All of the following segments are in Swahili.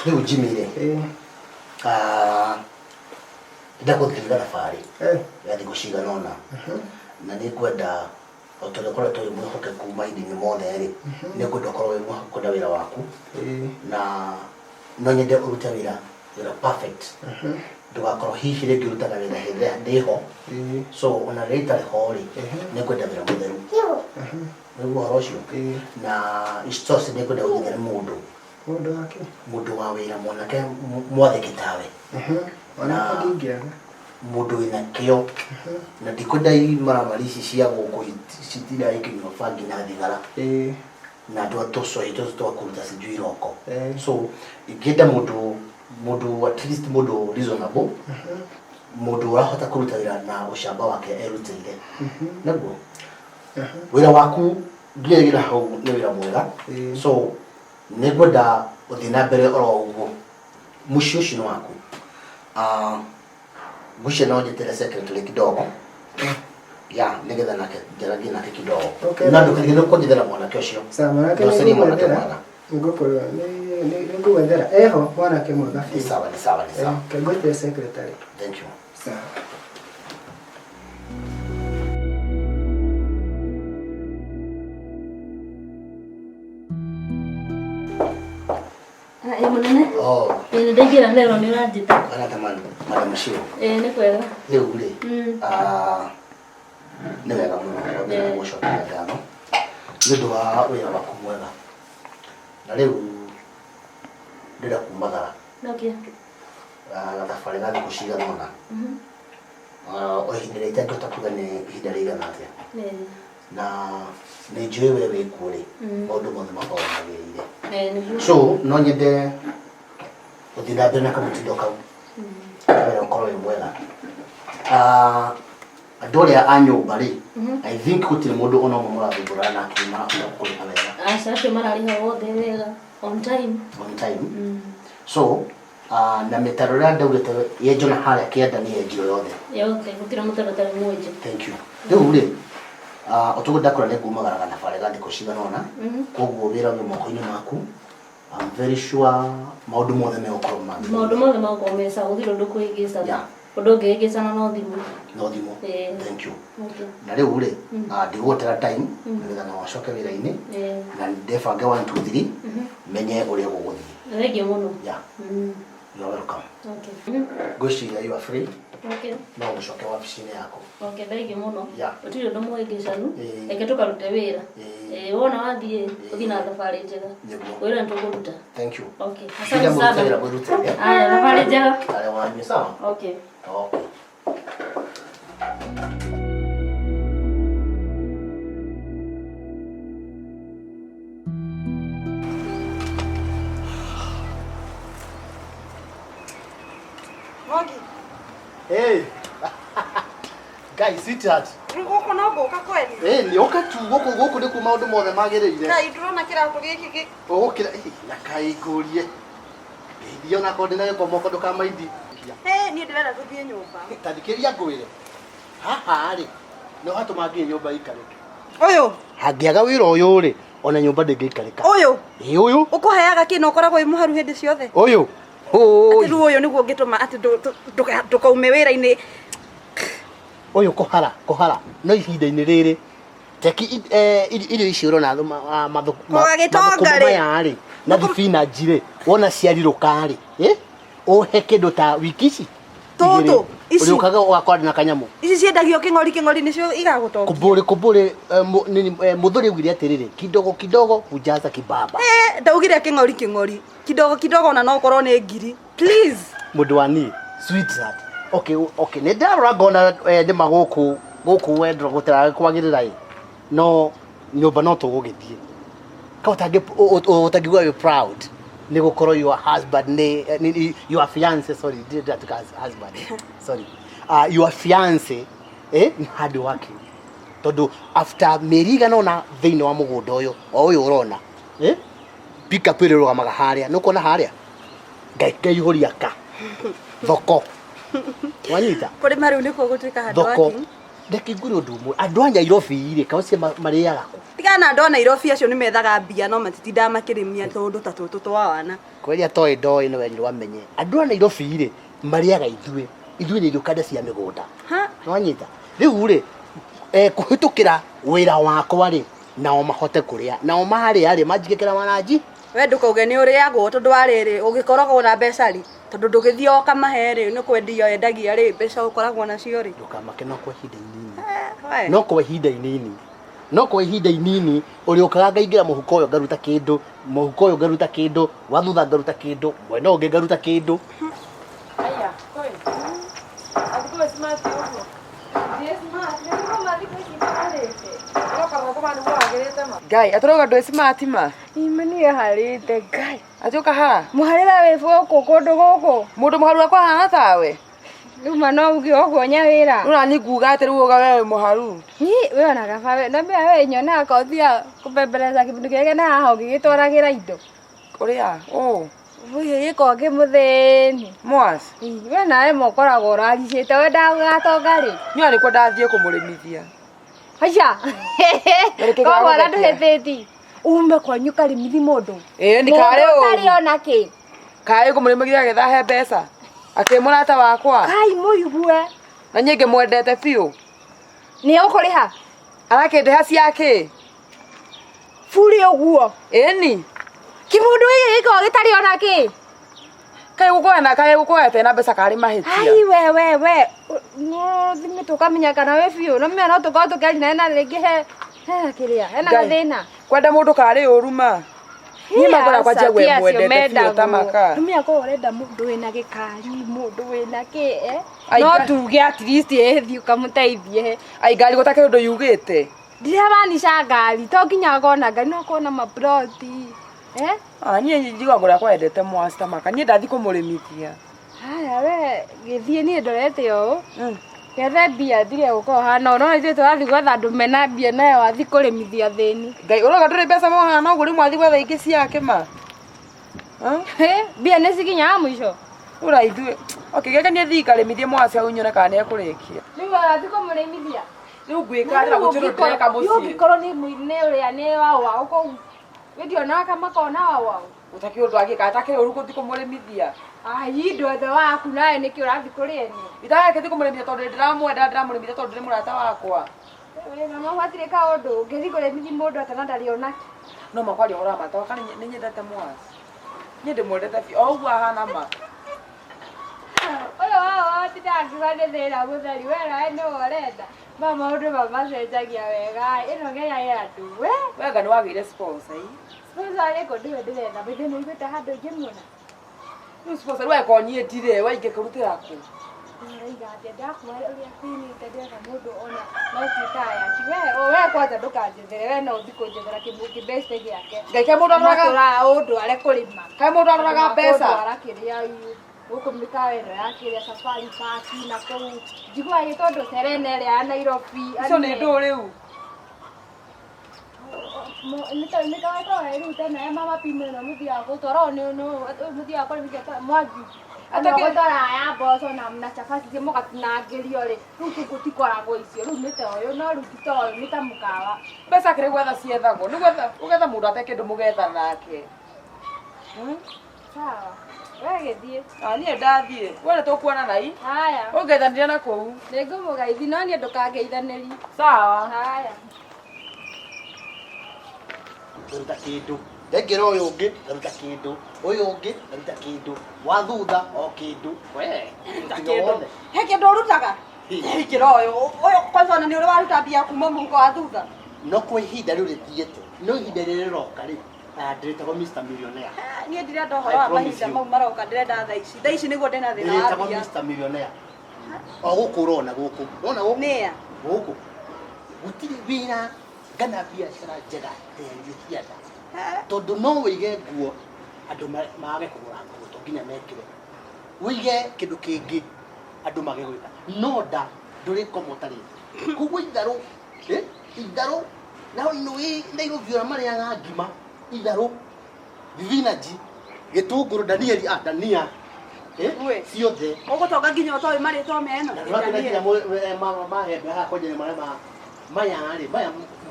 Riu Jimmy ndakuthirira thabarĩ ya thikũ cigana ũna na nĩ ngwenda o tondũ ũkorwo tũrĩ mwĩhokeku mahinda-inĩ mothe rĩ nĩ ngwenda ũkorwo wĩ mwĩhokeku na wĩra waku na no nyende ũrute wĩra perfect ndũgakorwo hihi rĩngĩ ũrutaga wĩra hĩndĩ ĩrĩa ndĩho so ona rĩrĩa itarĩ ho rĩ nĩ ngwenda wĩra mũtheru nĩguo ũhoro ũcio na icoci nĩ ngwenda gũthiĩ mũndũ wa wĩra mwanake mwathĩki tawe na mũndũ wĩna kĩo na ndikwenda imaramari ici cia gũkũ citira ikinywa bangi na thigara na andũ atũcoi twakuruta sijui iroko so ingĩenda mũndũ at least mũndũ reasonable mũndũ ũrahota kũruta wĩra na ũcamba wake erutĩire naguo wĩra waku ngĩrĩgĩra hau nĩ wĩra mwega so nĩ ngwenda ũthiĩ na mbere oro ũguo mũciĩ ũcio nĩ waku Gusha na ujitele secretary kidogo. Ya, nigetha nake jaragie nake kidogo. Na ndukirigire kujithera mwanake ucio. Sawa, mwanake ni mwana. Ngokoro ni ngwethera. Eho mwanake mwega. Ni sawa. Kagwete secretary. Thank you. Sawa. Munene. Oh. Ndegira lero ni rajita. Kana tamani, madam Shiro. Ni kwega. Ni ule. Ni wega muno na gũcokia ngatho. Nĩ ũndũ wa wĩra waku mwega. Na rĩu ndĩrenda kumathara. Okay. Na thabarĩ ga thikũ cigana ũna. O ihinda rĩrĩa itangĩhota kuuga nĩ ihinda rĩigana atĩa. Na nĩ njũĩ we wĩ kuo rĩ maũndũ mothe makoragwo magĩrĩire so no nyende gũthiĩ na mbere na kamũtindo kau wĩra ũkorwo wĩ mwega andũ arĩa a nyũmba rĩ I think gũtirĩ mũndũ ona ũmwe mũrathumbũrana na akiuma kũrĩha wega acio mararĩha wothe wega on time so na mĩtaro ĩrĩa ndaugĩte yenjwo na harĩa kĩanda nĩ yenjio yothe gũtirĩ mũtaratara mwenje thank you rĩu rĩ otugo ndakora nĩ ngumagaraga na barega thikũ cigana ũna koguo wĩra wĩ moko-inĩ maku I'm very sure maũndũ mothe megũkorwo magũkorwo meca gũtirĩ ũndũ kũhĩngĩcana ũndũ ũngĩhĩngĩcana no thimũ thank you na rĩu rĩ ndigũgũtera time nĩgetha no wacoke wĩra-inĩ na ndebange 1 2 3 menye ũrĩa gũgũthiĩ thengiũ mũno you're welcome okay ngwĩciria you are free okay no ũcoke wabici-inĩ yaku okay thengiũ mũno ũtirĩ ũndũ mũhĩngĩcanu reke tũkarute wĩra wona wathiĩ ũthiĩ na thabarĩ njega wĩra nĩtũkũruta thank you okay asante sana thabarĩ njega wanyu sawa okay Hey. Guys, sweetheart. Gũkũ no ngũka kweli? Nĩ ũka tu gũkũ nĩ kuma maũndũ mothe magĩrĩire. Ngai ndĩrona kĩratũ gĩkĩ. Ũgũkĩra na kaĩngũrie. Ndio na kondi na gĩko moko ndũkamaindi. Niĩ ndĩrenda gũthiĩ nyũmba. Tandĩkĩria ngwĩre. Haha rĩ, no hatũma nginya nyũmba ikarĩke. Ũyũ? Hangĩaga wĩra ũyũ rĩ, ona nyũmba ndĩngĩikarĩka. Ũyũ? Ũyũ? Ũkũheaga kĩna ũkoragwo wĩ mũharu hĩndĩ ciothe? Ũyũ? Atĩ rĩu ũyũ nĩguo ũngĩtũma atĩ ndũkaume wĩra-inĩ. Ũyũ kũhara no ihinda-inĩ rĩrĩ teki irio ici ũrona mathukumaya rĩ na thibinaji rĩ wona ciarirũka rĩ ũhe kĩndũ ta wiki ici tũtũ ici ũrĩũkaga ũgakora na kanyamũ ici ciendagio kĩng'ori nĩcio igagũtongia kumbũrĩ mũthũri augire atĩrĩrĩ kidogo hujaza kibaba ndaugire kĩng'ori kidogo ona no ũkorwo nĩ ngiri please mũndũ wa niĩ sweetheart okay nĩ ndarora ngona ndĩma gũkũ wendro gũtara kwagĩrĩra no nyũmba no tũgũgĩthiĩ ũtangĩgua you proud nĩ gũkorwo your husband your fiance sorry husband sorry your fiance nĩ hard working tondũ after mĩeri igana ũna thĩinĩ wa mũgũnda ũyũ o ũyũ ũrona pick up ĩrĩrũgamaga harĩa nĩ ũkuona harĩa ngaihũria ka thoko wanyita kũrĩ mariũ nĩkuo gũtuĩka hard working ndeke ngure ũndũ ũmwe andũ a Nairobi rĩ kaucia marĩaga tigana ndo Nairobi acio nĩ methaga mbia no matitinda makĩrĩmia tondũ ta tũtũ twa wana kweria toy ndoĩ no wenyi wamenye andũ a Nairobi rĩ mariaga ithuĩ nĩ irũkanda cia mĩgũnda nwanyita rĩu rĩ kũhĩtũkĩra wĩra wakwa rĩ nao mahote kũrĩa nao marĩa rĩ manjigĩkĩra mananji we ndũkauge nĩ ũrĩagwo tondũ warĩrĩ ũgĩkoragwo na mbeca rĩ tondũ ndũgĩthiĩ o kamahe rĩ nĩ kwendia endagia rĩ mbeca ũkoragwo nacio rĩ ndũkamake no kwa ihinda inini no kwa ihinda inini no kwa ihinda inini ũrĩũkaga ngaingĩra mũhuko ũyũ ngaruta kĩndũ mũhuko ũyũ ngaruta kĩndũ wathutha ngaruta kĩndũ mwena ũngĩ ngaruta kĩndũ aya koi atikuwe smart ũguo ndiye smart nĩ mathi kwĩcitĩrĩte ũroka kwa mandu wagĩrĩte ma Ngai atũroga ndũ smart ma imenie harĩte Ngai atũka ha mũharĩra wĩbũ kũndũ gũkũ mũndũ mũharu akwa hana tawe Ruma no uge ogwo nya wira. Runa ni nguga ati ru uga wewe muharu. Ni we ona gafa no be we nyona akothia kubembeleza kibindu kege na aho gigitwaragira indo. Kuria Vuye yiko ngimutheni. Mwas. We nae mokoragwo uraricite we ndagatongari. Ni ari ko ndathie kumurimithia. Haiya. Ko wala nduhetheti. Umbe kwanyu karimithi mundu. Ni kare o. Tari ona ki. Kae kumurimithia getha he mbeca. Ake murata wakwa. Kai muigue. Na nyenge mwendete biu. Ni ukuriha. Arakendeha ciake. Furi oguo. Eni. Kimundu giko gitari ona ki. Kai gukoena kai gukoete na mbeca kari mahitia. Ai we. No thime tukamenya kana we biu. No me no tukao tukari na ringi he kiria. Ena gathina. Kwenda mundu kari uruma. Ni magora kwa jagwe mwendete biu tamaka. Numia ko urenda mundu wina gikari, mundu wina ki no tuge at least ethi ukamuteithie. Ai ngari gutake undu yugite. Ndiravanica ngari to nginya gona ngari no kona mabroti. Nie njiga ngora kwa endete mwasi tamaka. Nie ndathi kumurimithia. Haya we githie ni ndorete o. Gethe bia thire uko hana no ithu twathi gwetha andu mena bia nayo athi kurimithia thini. Ngai uroga nduri mbeca mo hana uguri mwathi gwetha ingi ciake ma. Bia nisikinya mwisho. Ura ithu. Okay geka ni thi karimithie mwasi au nyona kana ekurikia. Niwe athi kumurimithia. Riu gwikara gutiro ndeka muci. Yo gikoro ni mwine uria ni wa uko. Wedio na kama kona wa. Utaki undu agika atake uru kuthi kumurimithia. Ai ndwethe waku nae niki urathi kuri eni. Itake thi kumurimithia tondu ndiramwenda ndiramurimiithia tondu ndi murata wakwa. Wewe mama watire ka undu ngithi kurimithi mundu atana ndari onaki. No makwari hora mata wakani ni nyendete mwasi. Nyende mwendete fi ogu ahana ma. Oyo wa titangi wande thera muthari wera eno orenda. Mama undu mama cenjagia wega ino ngeya ya andu we. Wega ni wagire sponsor ii. Sponsor iko ndiwe ndirenda bethe no igwete handu ngimuna. Ni sponsor we konyitire waige kurutira ku. Ngiga ati ndaku wale uri akini tedeka mundu ona no titaya. We kwanza ndukanjethere we no thiko njethera kibuki best yake. Ngeke mundu araga undu are kurima. Kai mundu araga mbeca. Arakiria yu. Uko mikawe ndo yakiria safari party na ko jigwa yitondo serene ria Nairobi. Icio ni ndu riu. Nika watoa iru tena mama pime na muthia gutwara no muthia kwa mithia mwagi atake gutwara ya boso na mna chafasi cie mugatinangirio ri riu gutikoragwo icio riu nite uyu no riu titoyo nitamukawa mbeca kire gwetha ciethagwo ni gwetha ugetha mundu ateke ndu mugetha nake sawa we githie nie ndathie wena tukuona nai haya ungethanire na kuu ningumugeithia no nie ndukangeithaniri sawa haya Garuta kindu ndengera uyu ungi garuta kindu uyu ungi garuta kindu wathutha o kindu we kindu he kindu urutaga hikira uyu kwanza ni uri waruta bia kuma muko wathutha no kwa ihinda riu rithiete no ihinda riroka ri ndiretago Mr Millionaire nie ndirenda horo wa mahinda mau maroka ndirenda thaa ici niguo ndina thina wa ndiretago Mr Millionaire o guku urona guku urona guku nia guku gutiri wira gana biashara njega thiatha tondu no wige nguo andu maage kugura nguo to nginya mekire wige kindu kingi andu maage gwika no nda nduri komotari kugu itharu na ino Nairobi ora mari anga ngima itharu vinaji gitunguru dania ciothe ugutonga nginya utoi mari to meno dania mama mahembe ha kwenye mare ma maya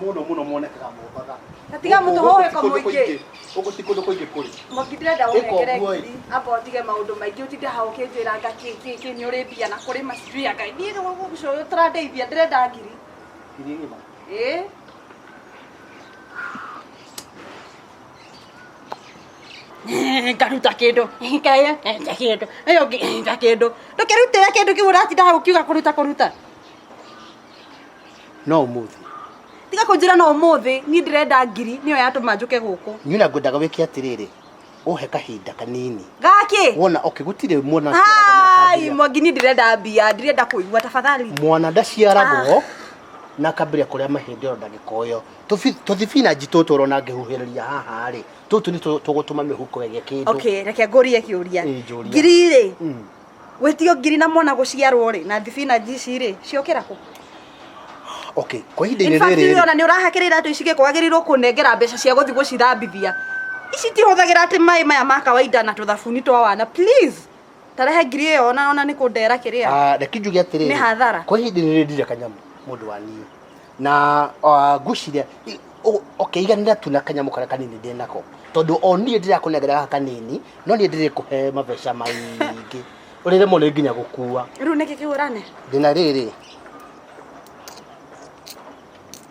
muno monekaga Mombatha Tiga mutu hohe ko muingi ugo tikundo kuingi kuri mokitira uhekere abo tige maundu maingi utinde hau kinjira ngaki ni uri bia na kuri masitria ngai ni ro gucoyo turadeithia ndirenda ngiri ngima ngaruta kindu kaya kindu ayo kindu ndukirutere kindu kiu uratinda hau kiuga kuruta no umuthi tiga kunjira no umuthi ni ndirenda ngiri niyo yatuma njuke guku nyuna ngwendaga wiki atiriri uhe kahinda kanini gaki wona gutire mwana ai mwagini ndirenda mbia ndirenda kuigua tafadhali mwana ndaciaragwo na kambire kuria mahindi ro ndagikoyo tuthibina jitutu rona ngihuhiriria haha ri tutu ni tugutuma mihuko wege kindu okay reke ngorie kiuria ngiri ri wetio ngiri na mwana guciarwo ri na thibina jici ri ciokera ku okay kwa ihinda-ini riri in fact ona ni urahakirira atu icige kwagirirwo kunengera mbeca cia guthi gucithambithia ici tihuthagira ati mai maya ma kawaida na tuthabuni twa wana please tarehe ngiri iyo ona ni kundera kiria reke njuge atiriri ni hathara kwa ihinda-ini riri ndire kanyamu mundu wani na nguciria okay iganira tu na kanyamu kara kanini ndinako tondu oni ndira kunengera kanini no ni ndire kuhe mabeca maingi urire mo nginya gukua riu niki kiurane ndina riri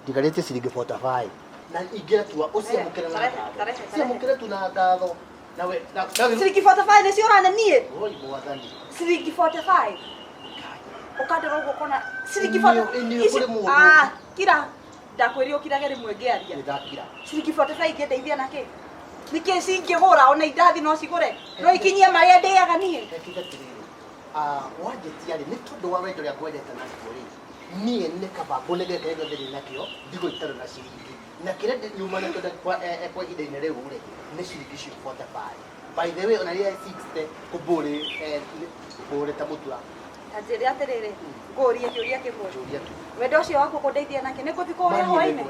digarete ciringi 45 na ingira tu ucia mukira na cia mukira tu na ngatho nawe ciringi 45 ni ciurane nie oi mwathani ciringi 45 ukandira uguo kona ciringi 45 kira ndakwiri ukiraga rimwe ngiaria ndakira ciringi 45 ingeteithia nake niki cingigura ona indathi no cigure no ikinyia maria ndiaga nie wajetiari ni tondu wa wendo ria kwendete na kuri nie ne kababo ne geke thiri nakio ndigo itaro na ciringi na kire nyuma na tondu kwa ihinda-ini riu ri ni ciringi 45 by the way ona ria 60 kuburi kuburi ta mutua ajiri atiriri ngorie kiuria kimwe wendo ucio waku kundeithia nake ni kuthi kuria hwaini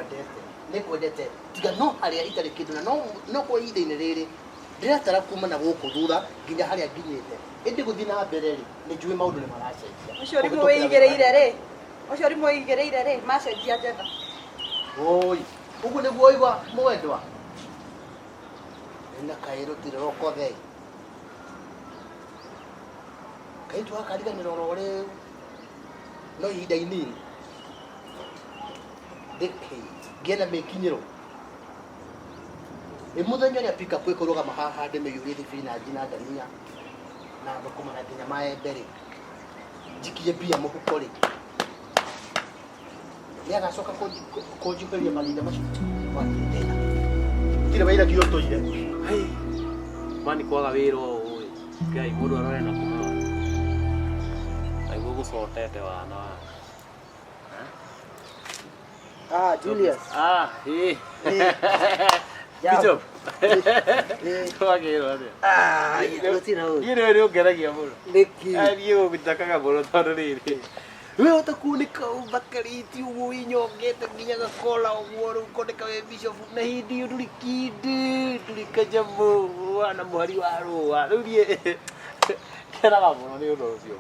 ni kwendete tiga no haria itari kindu na no kwa ihinda-ini riri ndiratara kuma na guku thutha nginya haria nginyite indi guthi na mbere ri ni njui maundu ni maracenjia ucio rimu wigireire ri ucio rimu wigireire ri macenjia njega oi ugu ni guoigwa mwendwa ina kairo tiroko thei kaitu akariganira oro ri no ihinda-ini ngena mekinyiro muthenya ria pika kwikuruga mahaha ndime yuri thibinaji na dania na thukuma na nginya maembe ri njikie mbia muhuko ri ni agacoka kunjiperia marinda macio wakindena kire waira kio toire hai mani kwaga wira oi ngai mundu arore na kuma aigo gucotete wana Julius Bicho. Wagero ade. Gutira uyu. Yire rio ngeragia muno. Niki. Ariyo bitakaga muno tondu riri. We utakunika ubakariti ugu inyongete nginya gakola ugu ru kondeka we bishop na hindi ndurikinde ndurikajamu wana muhari wa ruwa. Rurie. Keraga muno ni undu ucio.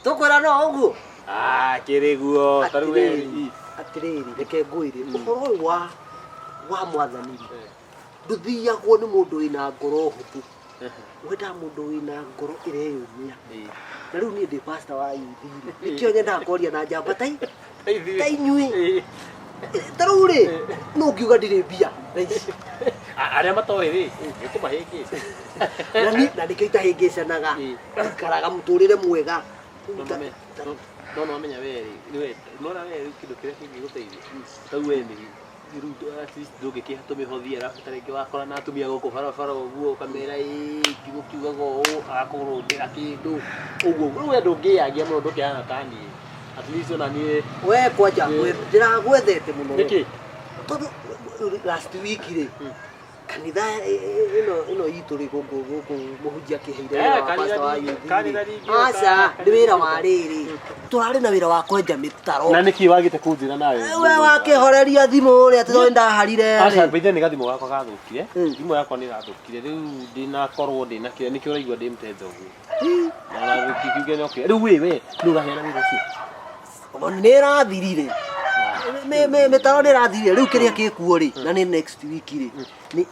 Tukwira no ugu. Kiriguo taruwe. Atiriri reke ngwire uhoro wa mwathani nduthiagwo ni mundu wina ngoro hutu wenda mundu wina ngoro ireyumia na riu ni ndi pastor wa yuthiri nikio nyenda koria na njamba tai inyui taruri no ngiuga ndire mbia aria matoe ri nikumahingi na nikio itahingicanaga ikaraga muturire mwega no amenya weri niwe nona weri kindu kiria kingi guteithia tau weni iruto at least nduge kihatume hothia rafu tareke wakora na atumia guku barabara uguo kamera kiuga go agakurundira kindu uguo we ndungiagia muno ndukiana tani at least ona ni we kwaja ndiragwethete muno niki tondu last week ri kanitha ino itu ri guku muhunjia kiheire wa pastor wa yuthiri aca ndi wira wa riri turari na wira wa kwenja mitaro na niki wagite kunjira nawe we wakihoreria thimu ri ati nda harire aca bithe ni gathimo gakwa gathukire thimu yakwa ni gathukire riu ndina korwo ndina kire niki uraigua ndi mtendo ugu na gukikiuge no kire riu we nugahera wira ucio nira thirire me taro ni rathire riu kiria gikuo ri na ni next week ri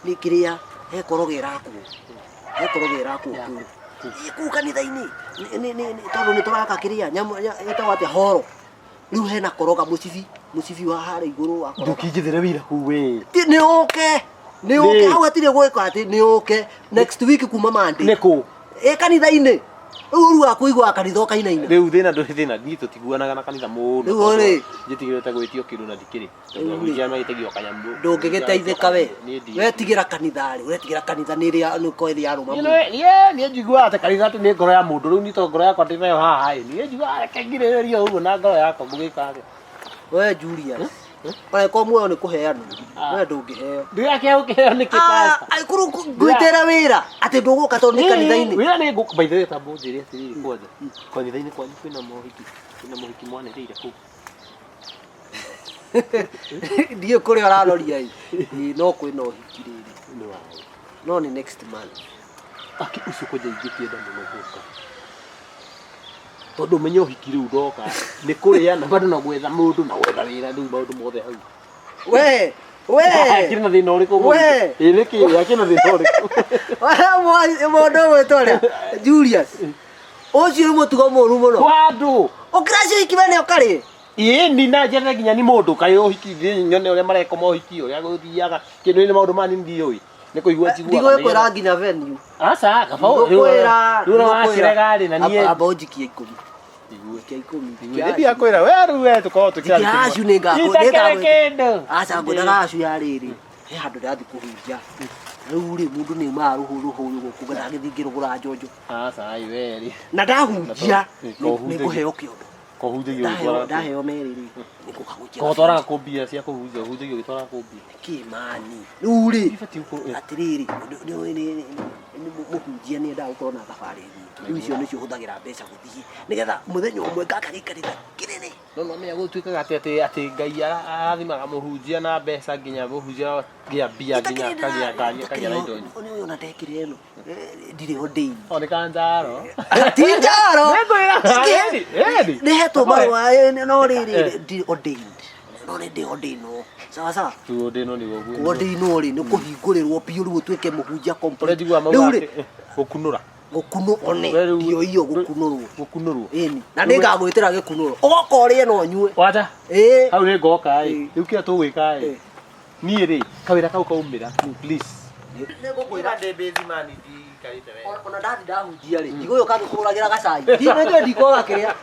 ni kiria he korogera ku ku kanitha-ini ni tondu ni turaka kiria nyamu itawa atia horo riu hena koroga musibi wa hara iguru wa koroga ndukingithire wira ku we ni oke hau atire gwika ati ni oke next week kuma Monday niku kanitha-ini uru akuigwa kanitha kainaina riu thina ndu thina ni tutiguanaga na kanitha muno riu ri njitigirete gwitio kindu na ndikiri ndugia maitegio kanyambu ndungigiteithika we tigira kanitha ri uretigira kanitha ni ria ni ko ria ruma ni njigua ate kanitha ni ngoro ya mundu riu ni to ngoro yakwa ndimeyo haha ni njigua reke ngirĩrĩrio uguo na ngoro yakwa mugikage we Julius Pai ko muoyo ni kuheana we ndungiheo ndigake ukiheo ni kipasta ai kuru gwitera wira ati nduguka to ni kanitha-ini wira ni nguku baithe ta mbunjiri atiri kwanza kanitha-ini kwanyu kwina mohiki mwanereire ku ndiye kuri araroria no kwina uhiki riri no ni next month aki ucio kwenye ingikienda muno guka tondu menye uhiki riu ndoka ni kuriana bado na gwetha mundu na gwetha wira riu maundu mothe hau we kina thina uriku niki yakina thina uriku mundu wetore Julius ucio mutugo muru muno kwandu ukiracio ikimene ukari ni na njere nginya ni mundu kai uhiki nyone uria mareko mohiki uria guthiaga kindu ni maundu mani ndioi ni kuigua njigua ndigo kwira nginya venue asa kabau riu wa kirega na nie abonjikia 10 kia 10 ndia kwira we tuko tukia acu ninga kendo aca ngwendaga acu ya riri he handu ndathi kuhunjia riu ri mundu ni maruhuru guku getha githingiro gura njonjo asa ai weri na ndahunjia ni kuheo kiondo kuhunjia ndaheo meriri ni kukahunjia kotwara kumbia cia kuhunjia gitwara kumbia kimani riu ri atiriri ni muhunjia ni nda ukorwo na thabari riu icio nicio huthagira mbeca guthii nigetha muthenya umwe ngakagikarira kinene no menya gutuikaga ati ngai arathimaga muhunjia na mbeca nginya muhunjia ngia mbia nginya kagia na indo ni ona ndekire eno ndire ordained oni kanjaro ti njaro ni heto marwa no riri ndire ordained no ni ndi ordained sawa tu ordained ni wogu ordained ri ni kuhingurirwo biu riu tuike muhunjia complete njigua mauga gukunura gukuno one dio iyo gukunurwo eni na ningagwitira gikunuro ugokorie no nyue wacha hau ni ngoka riu kia tugwika nie ri kawira kau kaumira please nigukwira ndebezi mani di karite we ona ndathi ndahunjia ri ndigo yo kagikuragira gacai ndinende ndikoga kiria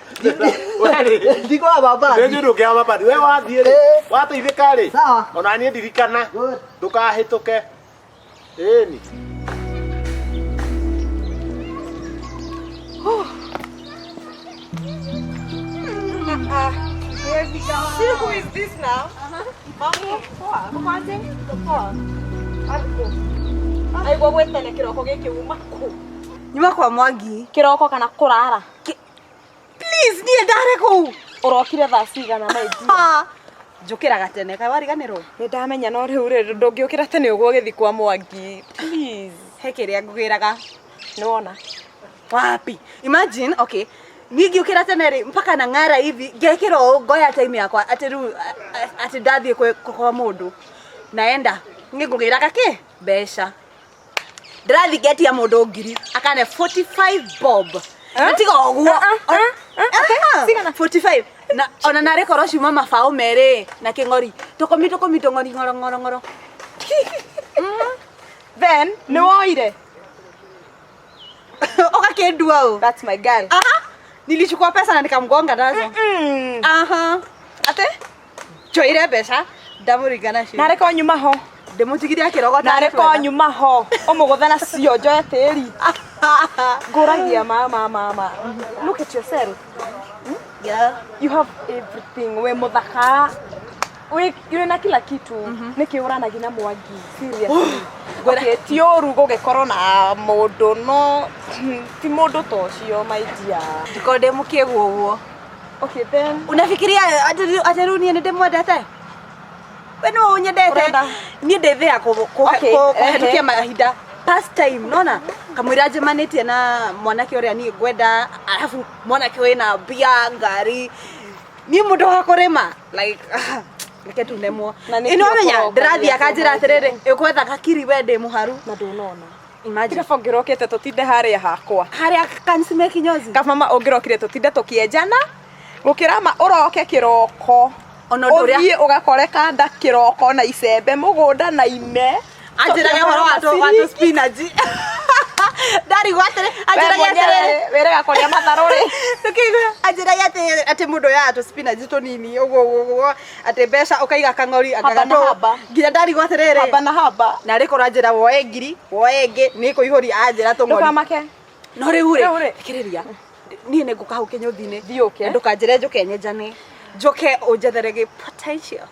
ndikoga baba ndio ndukia baba we wathie ri wateithika ri sawa ona nie ndirikana ndukahituke eni See who is this now? Mami, mwanze poa. Ariko. Ai gogwe tene kiroko giki uma ku. Nyuma kwa Mwangi. Kiroko kana kurara. Please nie ndare ku. Urokire thaa cigana maiji. Njukiraga tene kai wariganirwo. Ni ndamenya no riu ri ndungiukira tene uguo githi kwa Mwangi. Please. Hekiria ngugiraga. Ni wona. Wapi? Imagine, okay. Nigiukira tene ri mpaka na ngara hivi ngekiro ngoya time yakwa ati ndathie kwa mundu naenda ngigugiraga ki besha ndathi geti ya mundu ngiri akane 45 bob atiga oguo sigana 45 na ona nare koroshi mama fao mere na kingori tokomi ngori ngoro then ni woire okakendua o that's my girl. Nilichukua pesa na nikamgonga nazo. Ate? Choire pesa. Ndamurigana shi. Nare ko nyuma ho. Ndemutigiria kirogota. Nare ko nyuma ho. Omugothana cio njoe tiri. Goragia mama. Look at yourself. Yeah. You have everything. We muthaka. We na kila kitu. Niki uranagia na Mwangi. Seriously. Okay, tioru gugikorwo na mundu no ti mundu tocio my dear. Ndikonde mukiegwo uguo. Okay then. Unafikiria atari ni ndemwendete? We no unyendete. Ni ndethe ya kuhetukia mahinda past time nona kamwira jemanite na mwanake uria ni ngwenda alafu mwanake wena bia ngari ni mundu wa kurema like reke tu nemwo ino menya ndirathi akanjira atiriri ikwetha gakiri wende muharu na ndunona imagine kira ngirokete tutinde haria hakwa haria kansime kinyozi ka mama ongirokire tutinde tukienjana gukirama uroke kiroko ono nduria uthie ugakore kanda kiroko na icembe mugunda na ime anjira ya horo watu spinach dari gwatere anjira ya tere were gakoria matharuri tukiga anjira ya tere ate mundu ya atu spinach to nini ugo ate besha ukaiga kangori agagato nginya dari gwatere haba na haba na riko ranjira woe ngiri woe ngi ni kuihuri anjira to ngori ndukamake no riure kiriria ni ne guka huke nyothine thiuke ndukanjire njuke nyenjane njuke unjetherege potential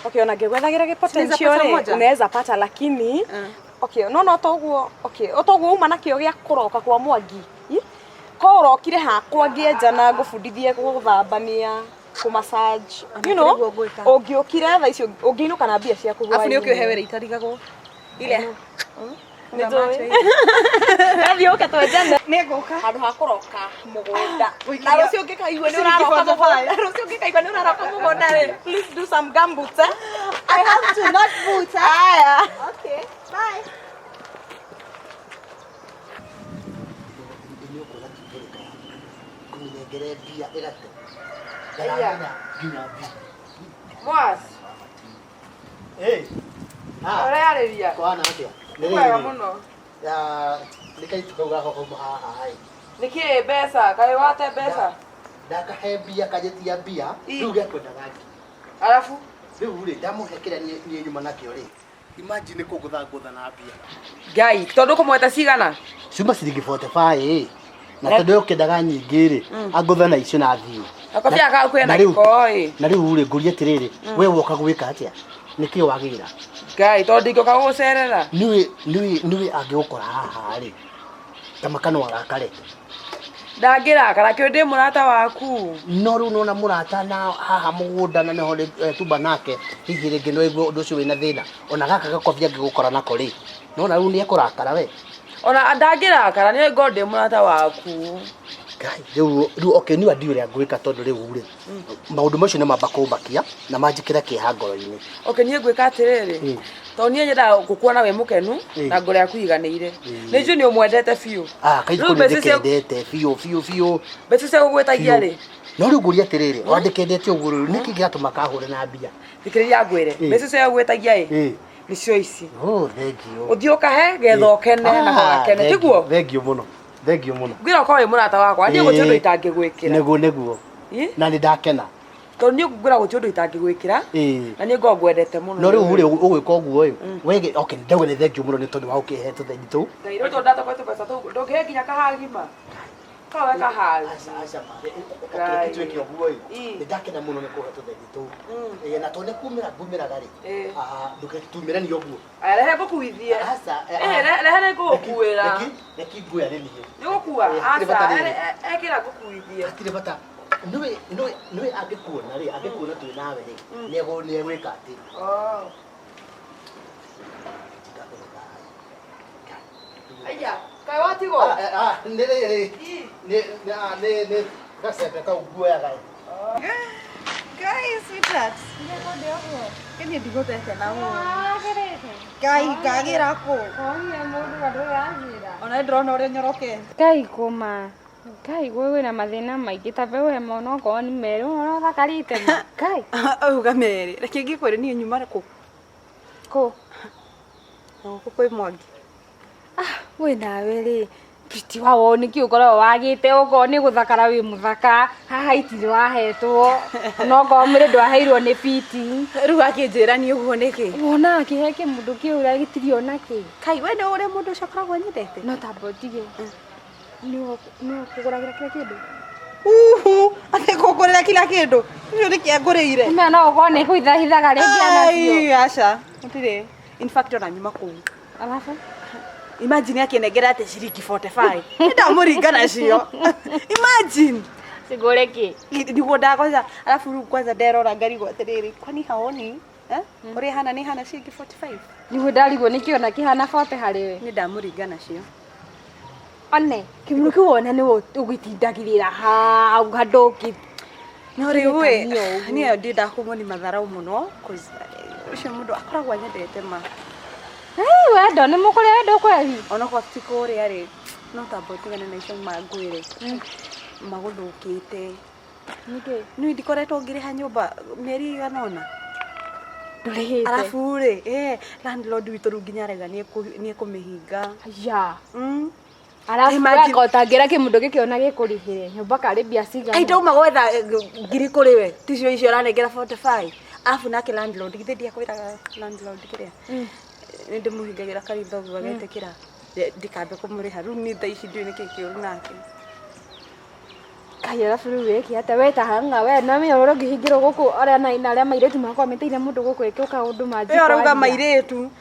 okay ona ngegwethagira potential unaweza pata lakini okay no toguo okay otoguo uma nakio gia kuroka kwa mwangi ko urokire hakwa ngienjana ngubundithie guthambania ku massage you know ungiukire tha icio ungiinuka na mbia cia kuhwa afu ni ukihewera itarigagwo ile Ndio ketwenjana neguka handu hakuroka mugunda na rucio ngikaigua ni uraroka mugunda rucio ngikaigua ni uraroka mugunda ri please do some gumboots I have to not boot aya okay bye Mwas Oreareria Kwana atia. Wega muno Ya nikai tukoga hoko hai. Niki pesa kai wate pesa Ndakahe bia kajetia bia ruge kwenda gaki. Alafu Riu ri ndamuhekera ni nyuma nakio ri. Imagine kugutha na bia. Gai tondu kumweta cigana Cuma ciringi 45 na tondu yokendaga nyingi ri agutha na icio na thiu. Akobia ka kwena koi na riu ri nguria tiriri we woka gwika atia niki wagira Gai tondu ngioka gucerera niwe angikora haha ri tamakano arakare Ndagirakara kio ndi murata waku no riu nona murata na haha mugunda na neho tuba nake hihi ringi no igwo undu ucio wina thina ona gaka gakobia ngigukora nako ri nona riu ni akurakara we ona ndagirakara ni ngo ndi murata waku Gai riu okay ni wadi uri angwika tondu riu ri maundu macio ni mamba kumbakia na manjikira kiha ngoro-ini okay nie ngwika atiriri to nie nyenda gukuona we mukenu na ngore yaku iganire ni ju ni umwendete fiu kaiko ni ndikendete fiu betise gugwetagia ri no riu nguria atiriri wandikendete uguo riu niki giatuma kahure na mbia thikiria ngwire betise gugwetagia ri nicio ici thank you uthioka he getho kene na gakene tiguo thank you muno ngira ko we murata wakwa ndi gutundu itangigwikira neguo na ni ndakena to ni ngura gutundu itangigwikira na ni ngo ngwendete muno no riu uri ugwika uguo wege okay ndagwe ni thank you muno ni tondu wa ukihe tuthenyi tu ngai ro ndata kwetu pesa tu ndoge nginya kahagima kawe kahali okay kitu kio uguo ni ndakena muno ni kuhe tuthenyi tu na tonde kumira gari nduketumira ni uguo rehe gukuithie rehe gukuira neki nguya ni Yokua asa ekira gukuithie atire bata niwe angikuona ri angikuona tu nawe ri ni egwika ati aya kai watigo ni gasepe ka uguoya gai guys sweetheart kenya digotete na mo gai gagira ko Konia mundu gadore agira. ona ndrona uri nyoroke Kai kuma. Kai wewe na mathina maingi ta wewe mono ko ni meru no thakarite. Kai. auga meri reke ngikwire ni nyuma ko no ko koi mwangi We nawe ri piti wa woni ki ukora wagite uko ni guthakara wi muthaka haha itiri wahetwo no ngo mwire ndwaheirwo ni piti riu akinjira ni uguo niki wona akiheke mundu ki ura gitirio naki kai we no uri mundu cokoragwo nyendete no tabotige ni kuguragira kila kindu ate kugurira kila kindu rio ni kiangurire me no gone kuithahithaga ringi anacio acha utire in fact ona nyuma ku alafu imagine akinengera ate ciringi 45 ndamuringa nacio imagine sigore ki niguo ndagoja alafu kwanza nderora ngari gwatiriri kwani haoni uri hana ni hana ciringi 45 niwe ndarigwo nikiona kihana 40 hariwe ni ndamuringa nacio one kimundu kiu wona ni ugitindagirira hau handu no riwe ni ndida kumoni matharau muno ucio mundu akoragwa nyendete ma we ndo ni mukuria wendo kweli ona kwa tiko ri ari no tambo tigane na icio mangwire maguthukite nige ni ndikoretwo ngiriha nyumba mieri iganona ndurihite alafu ri landlord witu runginya rega ni kumihinga ya alafu akotangira kimundu gikiona gikurihire nyumba kari bia ciga ai ndauma gwetha ngiri kuri we ticio icio ranengera 45 alafu nake landlord githendia kwira landlord kiria ndi muhingagira karitho gwagetekira ndikambe kumuriha ru ni thaici ndi ni kikiuru nake kaya alafu weki hata weta hanga we na mimi oro ngihingiro guku aria na ina aria mairetu makwa meteire mundu guku ekuka undu maji kwa arauga mairetu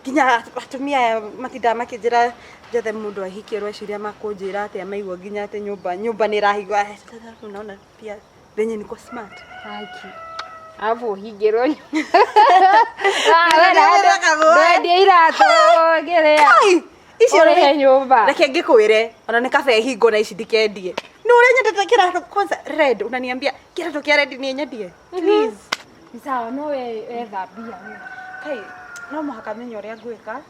kinya atumia matinda makinjira jethe mundu ahikirwo eciria makunjira ati amaigua nginya ati nyumba ni rahigwa unaona pia venye niko smart haki avo hingirwo we na ndio irato gerea icio ore nyumba reke ngikwire ona ni kabe hingo na ici ndikendie no ure nyendete kirato kwanza red unaniambia kirato kia red ni nyendie please ni sawa no we thambia kai no muhaka menyo ria ngwika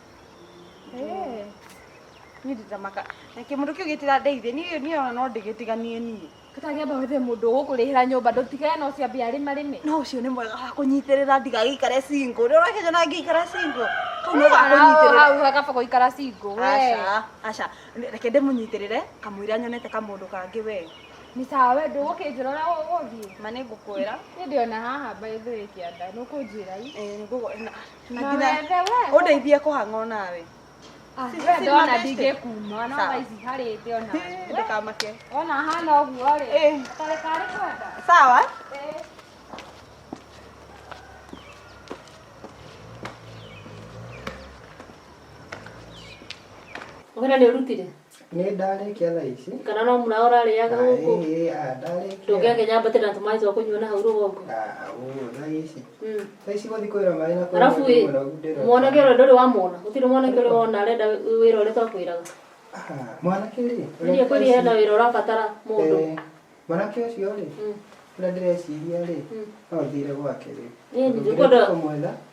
ni nditamaka na kimundu kiu gitira ndeithie ni ona no ndigitiganie ni katagiamba wethe mundu gukurihira nyumba ndutigane no cia bia marime no ucio ni mwega wa kunyitirira ndigagikare single ni urakenya na ngikara single kau no gakunyitirira hau agaba guikara single we aca reke ndimunyitirire kamwira nyonete kamundu kangi we ni sawa we ndugukinjira uria guthii ma ni ngukwira ni ndiona haha baithu kianda nukunjira na ngina undeithie kuhang'o nawe we ndona ndingikuma no thaici harite ona ndikamake ona hana uguo ri tare kari kwenda sawa Wena ni urutire? Ni ndarikia thaa ici. Kana no muraora riaga guku? Ndarikia. Ndogia kenya batira na tumai twa kunywa na hau rugongo. Thaa ici. Thaa ici guthi kwira mai na kwira. Arafu mwanake ore ndori wa mona. Utire mwanake ore wona arenda wira ore twakwiraga. Mwanake ri. Ni kwiri hena wira urabatara mundu. Mwanake ucio ri. Ura ndireciria ri. No thire gwake ri. Ni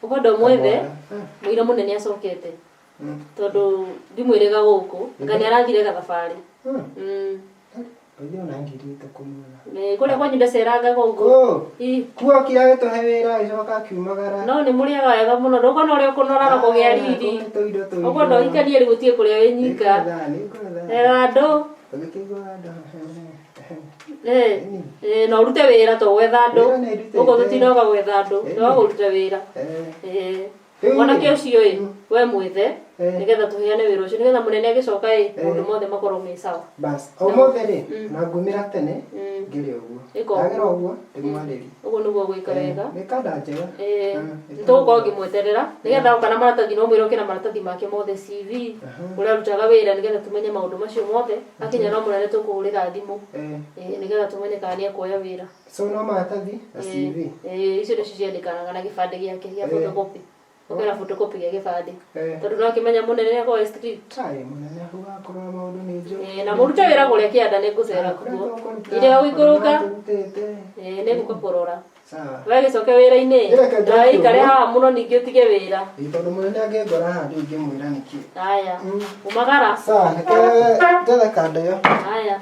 ukondo mwethe. Muira munene acokete. Tondu ndimwirega guku ngani arathire gathabari Ndio nangirite kumuna. Kuria kwanyu ndaceranga guku. Kuo kira gituhe wira icoka kiumagara. No ni muriaga wega muno ndukona uria kunora na kugia riri. Uguo ndo ikanie ri gutie kuria we nyika. Andu. No urute wira to gwetha andu. Uguo tutinoga gwetha andu. No urute wira. Mwanake ucio we mwithe nigetha tuheane wira ucio nigetha munene agicoka mundu mothe makorwo me sawa bas o mothe ri na ngumira tene ngiri uguo agira uguo ndimwariri uguo niguo gwika wega nikanda njega nitugukorwo ngimweterera nigetha kana maratathi no mwire ukina maratathi make mothe CV uria rutaga wira nigetha tumenye maundu macio mothe akinya no munene tukuhurira thimu nigetha tumenye kana ni akuoya wira so no maratathi na CV icio nicio ciandikanaga na gibande giake gia photocopy ukera photocopy ya gibande tondu no akimenya munene kwa street munene huwa akorwo maundu ni njo na muruta wira guria kianda ni ngucera kuo ire guikuruka ni gukurora sawa we gicoke wira-ini na ikare haha muno ningi utige wira tondu munene angengora haha ndingi mwira niki haya umagara sawa ngethe kanda yo haya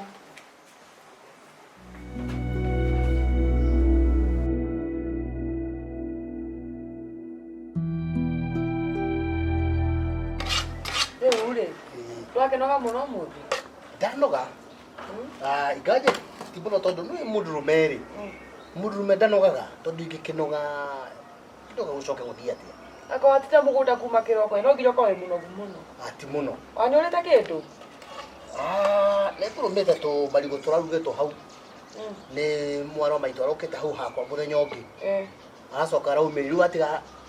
Twakenoga muno muthi. Ndanoga. Igaje tibuno tondu ni mudurume ri. Mudurume ndanogaga tondu ingikenoga ndoga gucoke guthia atia. Ako atita mugunda kuma kiroko no nginya kwa muno muno. Ati muno. Wanyoleta kindu? Nekurumite tu marigo turarugetwo hau. Ni mwaro maitu arokete hau hakwa muthenya ungi. Aracoka raumiriru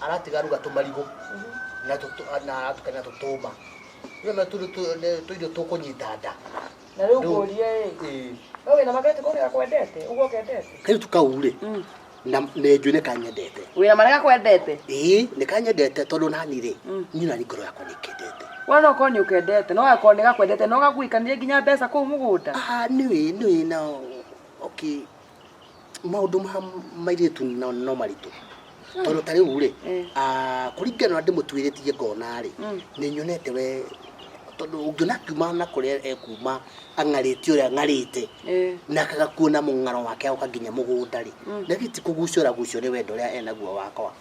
aratiga ruga tumarigo. Na tukana tutuma. Yona tuido tukunyita nda. Na riu kuria wewe na magati kuria kwendete ugo kendete kai tukaure na nejune kanyendete wira marega kwendete ni kanyendete tondu nani ri nyina ni ngoro yakwa nikendete wana ko ni ukendete no gako ni gakwendete no gakuikanire nginya mbeca ku mugunda ni na okay maundu mairitu no maritu tondå ta rä u rä kå ringana na ndä må tuä rä tie ngona rä nä nyonete we tondå å ngä ona kiuma na kå rä a ekuma ang'arä te å rä a ang'arä te na akagakuona må ng'aro wake agoka nginya må gå nda rä na gä ti kå gucio ra gucio nä wendo å rä a enaguo wakwa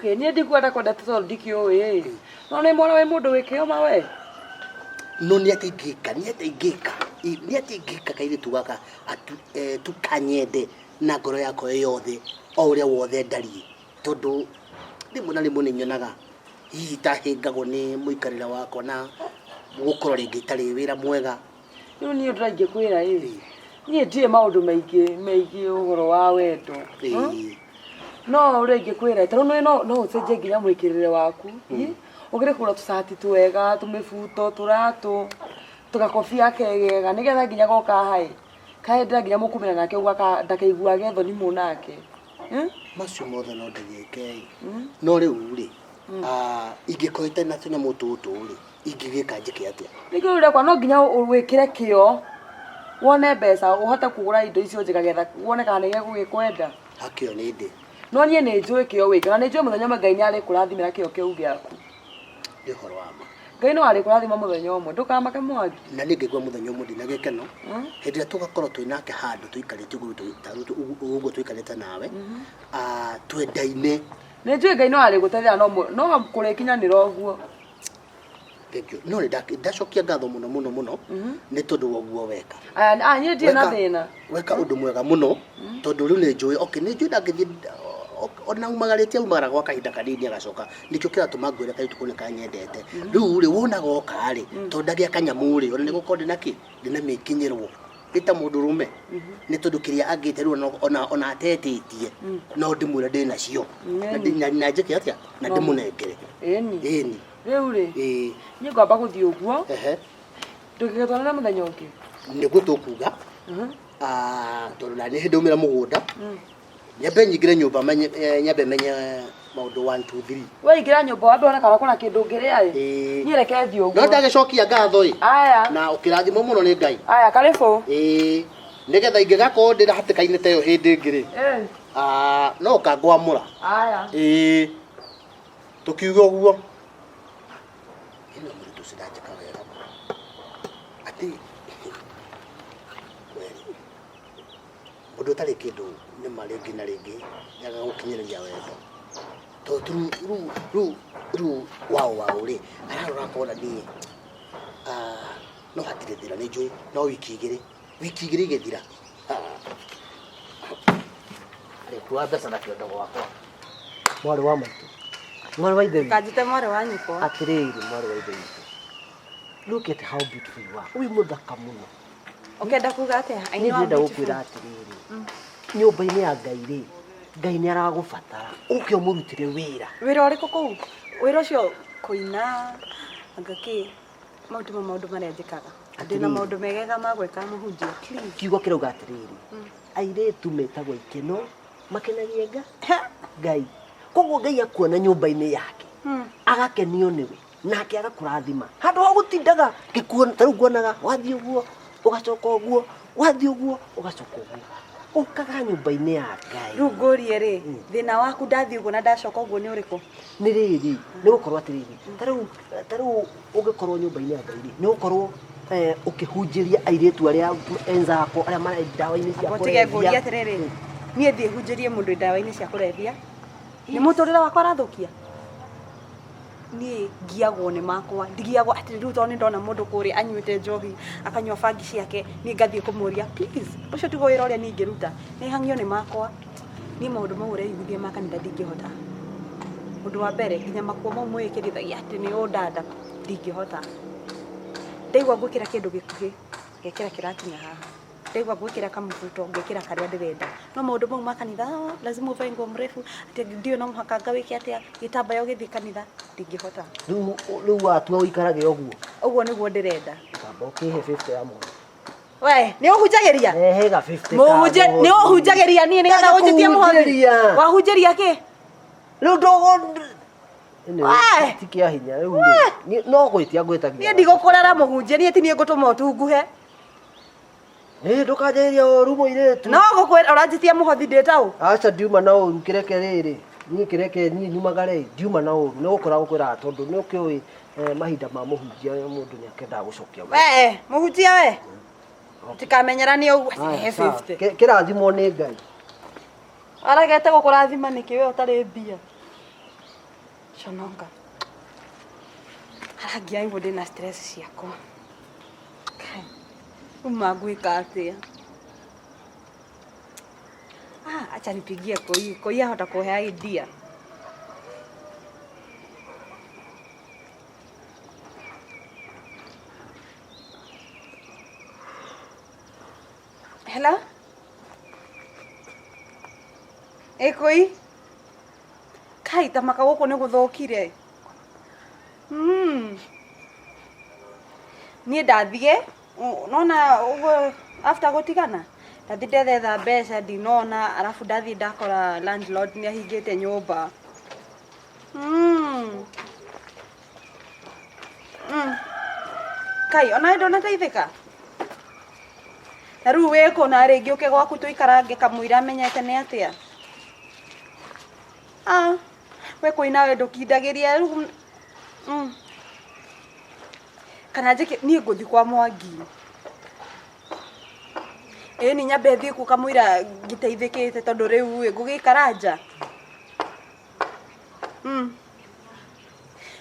niä ndikwenda kwendete tondå ndikä å ä no nä mwana wä må ndå wä kä oma we no nä atä ingä ka kairä tu gaka tukanyende na ngoro yakwa yothe o å rä a wothe ndariä tondå rä mwe na rä mwe nä nyonaga hihi tahängagwo nä må ikarä wakwa na gå korwo rä ngä itarä wä ra mwega rä u niä å ndå raingä kwä ra niä ndiä maå ndå maingä å horo wa wendo no å rä ngä kwä ra tarå no å cenjie nginya mwä kä rä re waku å gä rä kå ra tå cati twega tå mä buto tå ratå tå gakobia kegega nä getha nginya goka haä kaendera nginya må kå mena nake ndakaiguage thoni må nake macio mothe no ndagäke no rä u rä ingä korwo itarä na tå nyamå tå tå rä ingä gä ka njä ke atä nä kä rä rekwa no nginya wä kä re kä o wone mbeca å hote kå gå ra indo icio njä kagetha wone kana nä gä gå gä kwenda akä o nä ndä no niä nä njå ä kä o wä kä na nä njå må thenya mwe Ngai nä arä kå rathimä ra kä o kä u gä aku nä horo wama Ngai no arä kå rathima må thenya å mwe ndå kamake mwangi na nä ngaigua må thenya å mwe ndä na gä keno hä ndä ä rä a tå gakorwo twä nake handå tå ikarä te å guo tå ikarä te nawe twendaine nä njå ä Ngai no arä gå teithia no kå rä kinyanä ra å guo no nä ndacokia ngatho må no nä tondå wa guo weka niä ndirä na thä na weka å ndå mwega må no tondå rä u nä njå ä nä njå ä ndangä thiä ona umagarä te aumagara gwa kahinda kanini agacoka nä kä o kä ratå ma ngwä re kaä tukå nä kanyendete rä u rä wonaga oka rä tondå ndagä a kanyamå rä ona nä gå korwo ndä na kä ndä na mä kinyä rwo ä ta må ndå rå me nä tondå kä rä a angä te rä ona atetä tie no ndä mwä re ndä nacio na njä ke atä na ndä må nengere ĩni rä u rä niä ngwamba gå thiä å guo ndå kä getwana må thenya å ngä nä guo tå kuga tondå na nä hä ndä å mä ra må gå nda nyambe nyingä re nyå mba nyambe menye maå ndå 1 2 3 we ingä ra nyå mba wambe one kana kå na kä ndå ngä rä a niä reke thiä å guo no ndagä cokia ngatho aya na å kä rathimwo må no nä Ngai aya karä bå nä getha ingä gakorwo ndä rahatä kainä ta ä yo hä ndä ngä rä no å kangwamå ra aya tå kiuga å guo ä no må rä tå ciranjä ka wega atä må ndå å tarä kä ndå nä ma rä ngä na rä ngä nyaga gå kinyä rä ria wendo tondå rä u waå rä ararora kona niä no hatirä thä ra nä njå no wiki igä rä igä thira arä kuwa mbeca na kä ondo gwakwa mwarä wa maitå mwarä wa ithe kanjite mwarä wa nyikwa atä rä rä mwarä wa ithe witå look at how beautiful you are wä må thaka må no ukenda kuga atä nä ndä gå kwä ra atä rä rä nyå mba-inä ya Ngai rä Ngai nä aragå batara å kä o må rutä re wä ra wä ra å rä kå kå u wä ra å cio kå ina angakä maå ndå marä a njä kaga ndä na maå ndå megega ma gwäka må hunjia kiugo kä rauga atä rä rä airä tu metagwo ikeno makenagie Ngai koguo Ngai akuona nyå mba-inä yake agakenio nä we nake agakå rathima handå ha gå tindaga ngä kuona ta rä u nguonaga wathiä å guo å gacoka å guo wathiä å guo å gacoka å guo å kaga nyå mba-inä ya Ngai rä u ngå rie rä thä na waku ndathiä å guo na ndacoka å guo nä å rä kå nä rä rä nä gå korwo atä rä rä ta rä u å gä korwo nyå mba-inä ya Ngai rä nä gå korwo å kä hunjä ria airä tu arä a enzako arä a marä ndawa-inä cia tige ngå ria atä rä rä niä thiä hunjä rie må ndå ndawa-inä cia kå rebia nä må tå rä re wakwa arathå kia niä ngiagwo nä makwa ndigiagwo atä rä u tondå nä ndona må ndå kå rä anyuä te njohi akanyua bangi ciake niä ngathiä kå må ria å cio tigo wä ra å rä a niä ngä ruta nä hangio nä makwa niä maå ndå mau å reiguithie ma kanitha ndingä hota å ndå wa mbere nginya makuo mau mwä kä rithagia atä nä å ndanda ndingä hota ndaigua ngwä kä ra kä ndå gä kuhä gekä ra kä rakinya haha ndaigua ngwä kä ra kamũbuto ngä ra karä a ndä renda no maå ndå mau ma kanitha lazima uvae nguo mrefu atä ndio no mũhaka ngawä ke atä gä tambaya å gä thiä kanitha ndingä hota rä u watua å ikarage å guo å guo nä guo ndä renda kamba å kä he 50 ya mwana we nä å hunjagä ria rehe ga 50 nä å hunjagä ria niä nä getha å njä tie må hothi wahunjä ria kä rä u ndogo tikä a hinya rä u no gwä tia ngwä tagia niä ndigå kå rera må hunjä niä ti niä ngå tå ma å tunguhe Ndukajeria oru muiretu. No gukwira uranjitia muhothi ndetau. Acha ndiuma na oru kireke riri. Ni kireke ni nyumagare ndiuma na oru. No gukora gukwira tondu ni ukioi mahinda ma muhunjia mundu ni akenda gucokia. Muhunjia we. Tikamenyerania uguo. 50. Kirathimo ni Ngai. Aragete gukurathima niki we utari mbia. Shononga. Aragia ibo ndina stress ciakwa. Umagwika atia. Acha nipigie Koi ahota kuhe idea. Hello? Koi? Kai tamaka guku ni guthokire. Ni ndathie nona ugo after gutigana ndathi ndethetha mbeca ndinona arafu ndathi ndakora landlord ni ahingite nyumba. Kai ona ndona teithika na riu wiko na ringi uke gwaku tuikarange kamwira amenyete ni atia. We Koi nawe ndukindagiria riu kana njike ni nguthi kwa Mwangi. Ni nyambe thii ku kamwira ngiteithikite tondu riu ngugikara nja.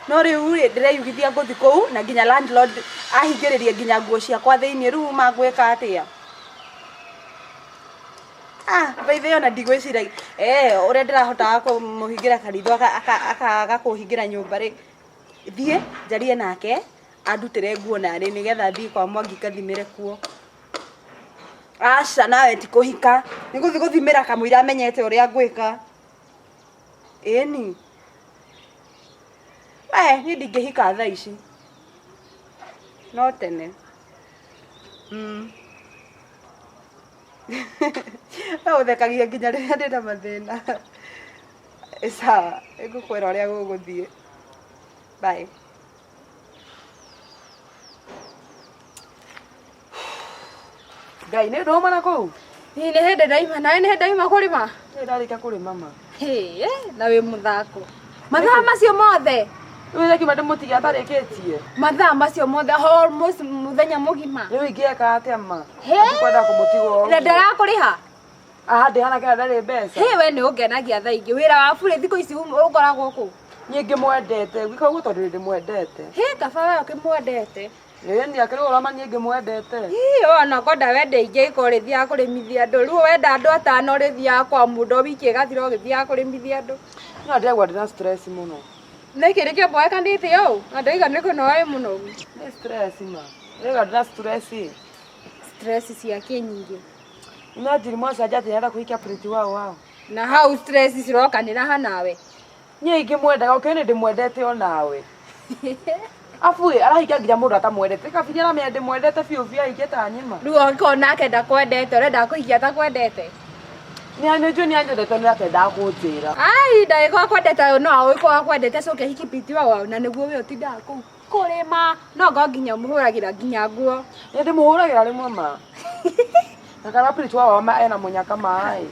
No riu ndireyugithia nguthi kou na nginya landlord ahingiririe nginya nguo ciakwa thiini riu magwika atia. Baithe ona ndigwiciragia uria ndirahota kumuhingira karitho aka kuhingira nyumba ri thie njarie nake andutire nguo nani nigetha thii kwa Mwangi kathimire kuo. Aca nawe ti kuhika ni guthi guthimira kamwira amenyete uria ngwika. Ni ni ndingihika thaa ici no tene. Uthekagia nginya riria ndina mathina. Sawa ngukwira uria guguthie. Bye. Ngai ni ndoma na kou. Ni hende ndaima nawe ni hende ndaima kurima. Ni ndarika kurima ma. Na we muthako. Mathaa macio mothe. Wewe kima ndimutigi atarikitie. Mathaa macio mothe almost muthenya mugima. Riu ingieka atia ma. Ndikwenda kumutigo. Na ndarakuriha. Ndihana kana ndari mbeca. We ni ungenagia thaa ingi wira wa bure thiko ici ukoragwo ku. Nyingi mwendete gwika uguo tondu ndi mwendete. Kaba we ukimwendete. Ni akiri urama nyingi mwendete. Ona konda wende ingi ikorithia kurimithia andu riu wenda andu atano rithia kwa mundu wiki gathira ugithia kurimithia andu. No ndegwa ndina stress muno. Nekire ke boy kandite yo andaiga niko noe muno. Ni stress ma. Ndegwa ndina stress. Stress cia kinyingi. Imagine mwanza ajate yenda kuikia priti wao. Na how stress cirokanira hanawe. Nyingi mwendaga ukene ndimwendete onawe. Afu arahikia nginya mundu atamwendete kabinyara me ndimwendete biu bia igeta nyima. Riu okona kenda kwendete urenda kuhikia ta kwendete. Ni anjo ni ndete ni atenda kunjira. Ndaiko kwendete no awiko kwendete coke hiki priti wao na niguo we utinda ku kurima no ngo nginya muhuragira nginya nguo. Ni ndimuhuragira rimwe ma. Nakara priti wao ma ena munyaka mai.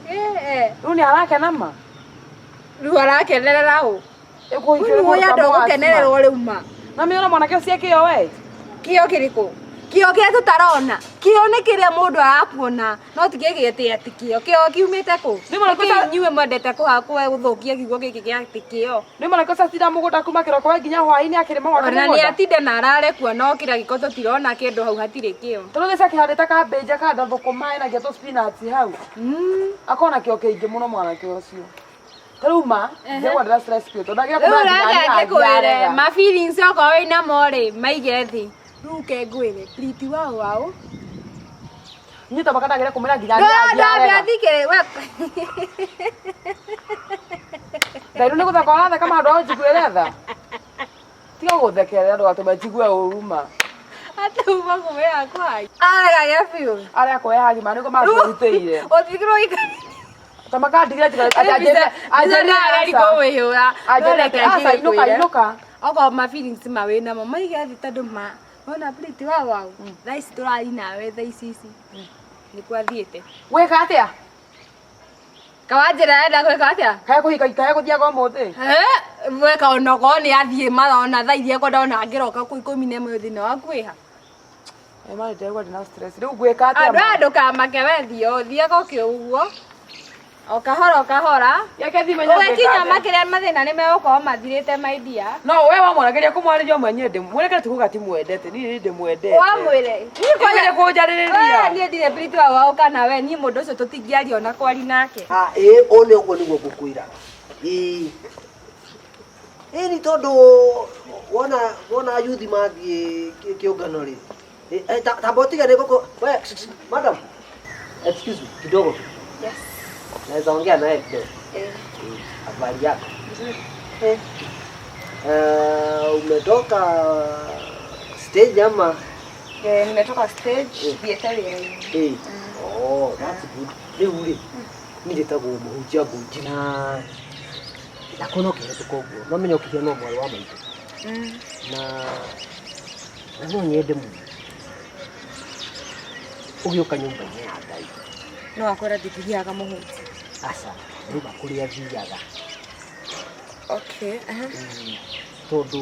Riu ni arakena ma. Riu arakenerera u. Ekuhikira ya ndo gukenererwo riu ma. Na miona mwanake ucio kio we. Kio kiriku. Kio kia tutarona. Kio ni kiria mundu arakuona. No tigigite ati kio. Kio kiumite ku. Ni mwana kosa nyuwe mwendete kuhakwa guthukia kiugo giki kia ati kio. Ni mwana kosa tira mugunda kuma kiroko we nginya hwaini akirima gwake mugunda. Ona ni atinde na arare kuo no kira giko tutirona kindu hau hatire kio. Turuge sakihandita kambeja kada thukuma na geto spinach hau. Akona kio kingi muno mwanake ucio. Taruma, ndegwa ndira stress kio. Tondagira kumbira ma feelings yako we na more maige thi. Ruke ngwire priti wao wao. Nyita makadagira kumira nginya ndia thikire we. Ndairu ni guthaka wathe kama andu anjiguire tha. Tiga guthekera andu atu majigue uruma. Ate uma kumira kwai. Arega ya fiu. Aria ko ya hagi mani ko mathuriteire. Othikiro ikani. Tamaka ndigira tiga ajena liko wehura. Ajena inuka. Ogo ma feelings ma we na mama iga thitandu ma. Ona priti wao wao. Rice turari nawe tha ici. Nĩ kwathiĩte. Gwĩka atĩa? Kawanjĩra enda gwĩka atĩa? Kae kũhika ikae gũthiaga ũmũthĩ. Gwĩka onogo nĩ athiĩ marona thaa iria kwenda ngĩroka kũ 11 thĩinĩ wa kwĩha. Mari ndegwa ndina stress. Rĩu gwĩka atĩa? Andũ kamake wethio thiaga ũkĩ ũguo. O kahora. Yake thimenya gwĩka. Ũgĩkinya makĩrĩa mathĩna nĩ megũkorwo mathirĩte my dear. No we wamwarageria kũmwarĩria mwenye mwĩrĩkĩre ti kuga ti mwendete. Niĩ ndĩmwendete. Wamwĩre. Niĩ kũnjarĩrĩria. Niĩ ndirĩ piriti wa wao kana we niĩ mũndũ ũcio tũtingĩaria ona kwari nake. One ũguo nĩguo ngũkwĩra. Ni tondu wona yuthi mathiĩ kĩũngano rĩ. Tamba ũtigane gũkũ. We madam. Excuse me kidogo. Yes. Naweza ongea naye kidogo? Habari yako? Umetoka stage ama? Nimetoka stage thiete wĩra-inĩ. Oh, that's good. Rĩu niĩ njĩtagwo mũhunjia Ngũnjiri. Na kuona ũkĩhĩtũka ũguo no menya ũkĩhia no mwarĩ wa maitũ. Na no nyende mũno ũgĩũka nyũmba-inĩ ya Ngai. No akwĩra ndithiaga mũhunjia. Aca, rĩu kũrĩa thiaga. Okay, Tondũ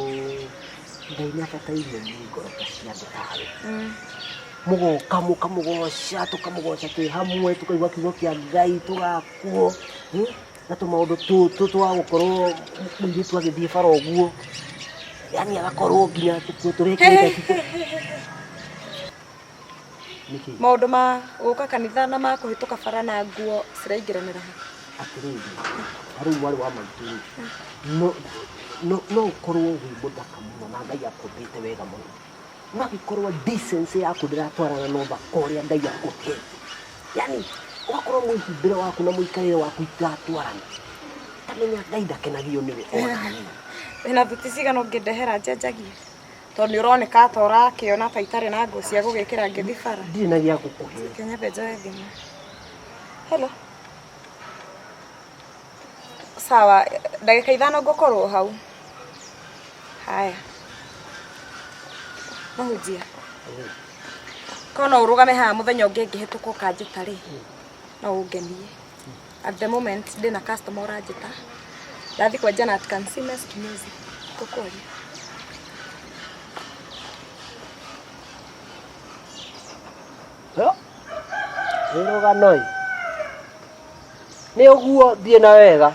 Ngai nĩabatairie ngoro ta cia andũ tawe. Mũgoka mũkamũgoca tũkamũgoca twĩ hamwe tũkaigua kiugo kĩa Ngai tũgakuo. Na tũmaũndũ tũtũ twa gũkorwo mũirĩtu agĩthiĩ bara ũguo. Yani agakorwo nginya tũkuo tũrĩkĩte. Maũndũ ma gũka kanitha na ma kũhĩtũka bara na nguo ciraingĩranĩra ha. Atĩrĩrĩ, harĩ mwarĩ wa maitũ no ũkorwo wĩ mũthaka mũno na Ngai akũmbĩte wega mũno. No agĩkorwo decency yaku ndĩratwarana na ũthaka ũrĩa Ngai akũhete. Yani ũgakorwo mwĩhumbĩre waku na mũikarĩre waku itatwarana. Tamenya Ngai ndakenagio nĩwe ona hanini. Wĩna thuti cigana ũngĩndehera njenjagie? Tondũ nĩ ũroneka ta ũrakĩona ta itarĩ na nguo cia gũgĩkĩra ngĩthiĩ bara. Ndirĩ na gĩa gũkũhe. Kenya njoe thimũ. Hello. Sawa, ndagĩka ithano ngũkorwo hau. Haya. Mũhunjia. Kono ũrũgame haha mũthenya ũngĩ ngĩhĩtũka ũkanjĩta rĩ. No ũngenie. At the moment ndĩna customer ũranjĩta. Ndathi kwa Janet Kansimes kinyozi. Tũkũria. Rũgano nĩ ũguo thiĩ na wega.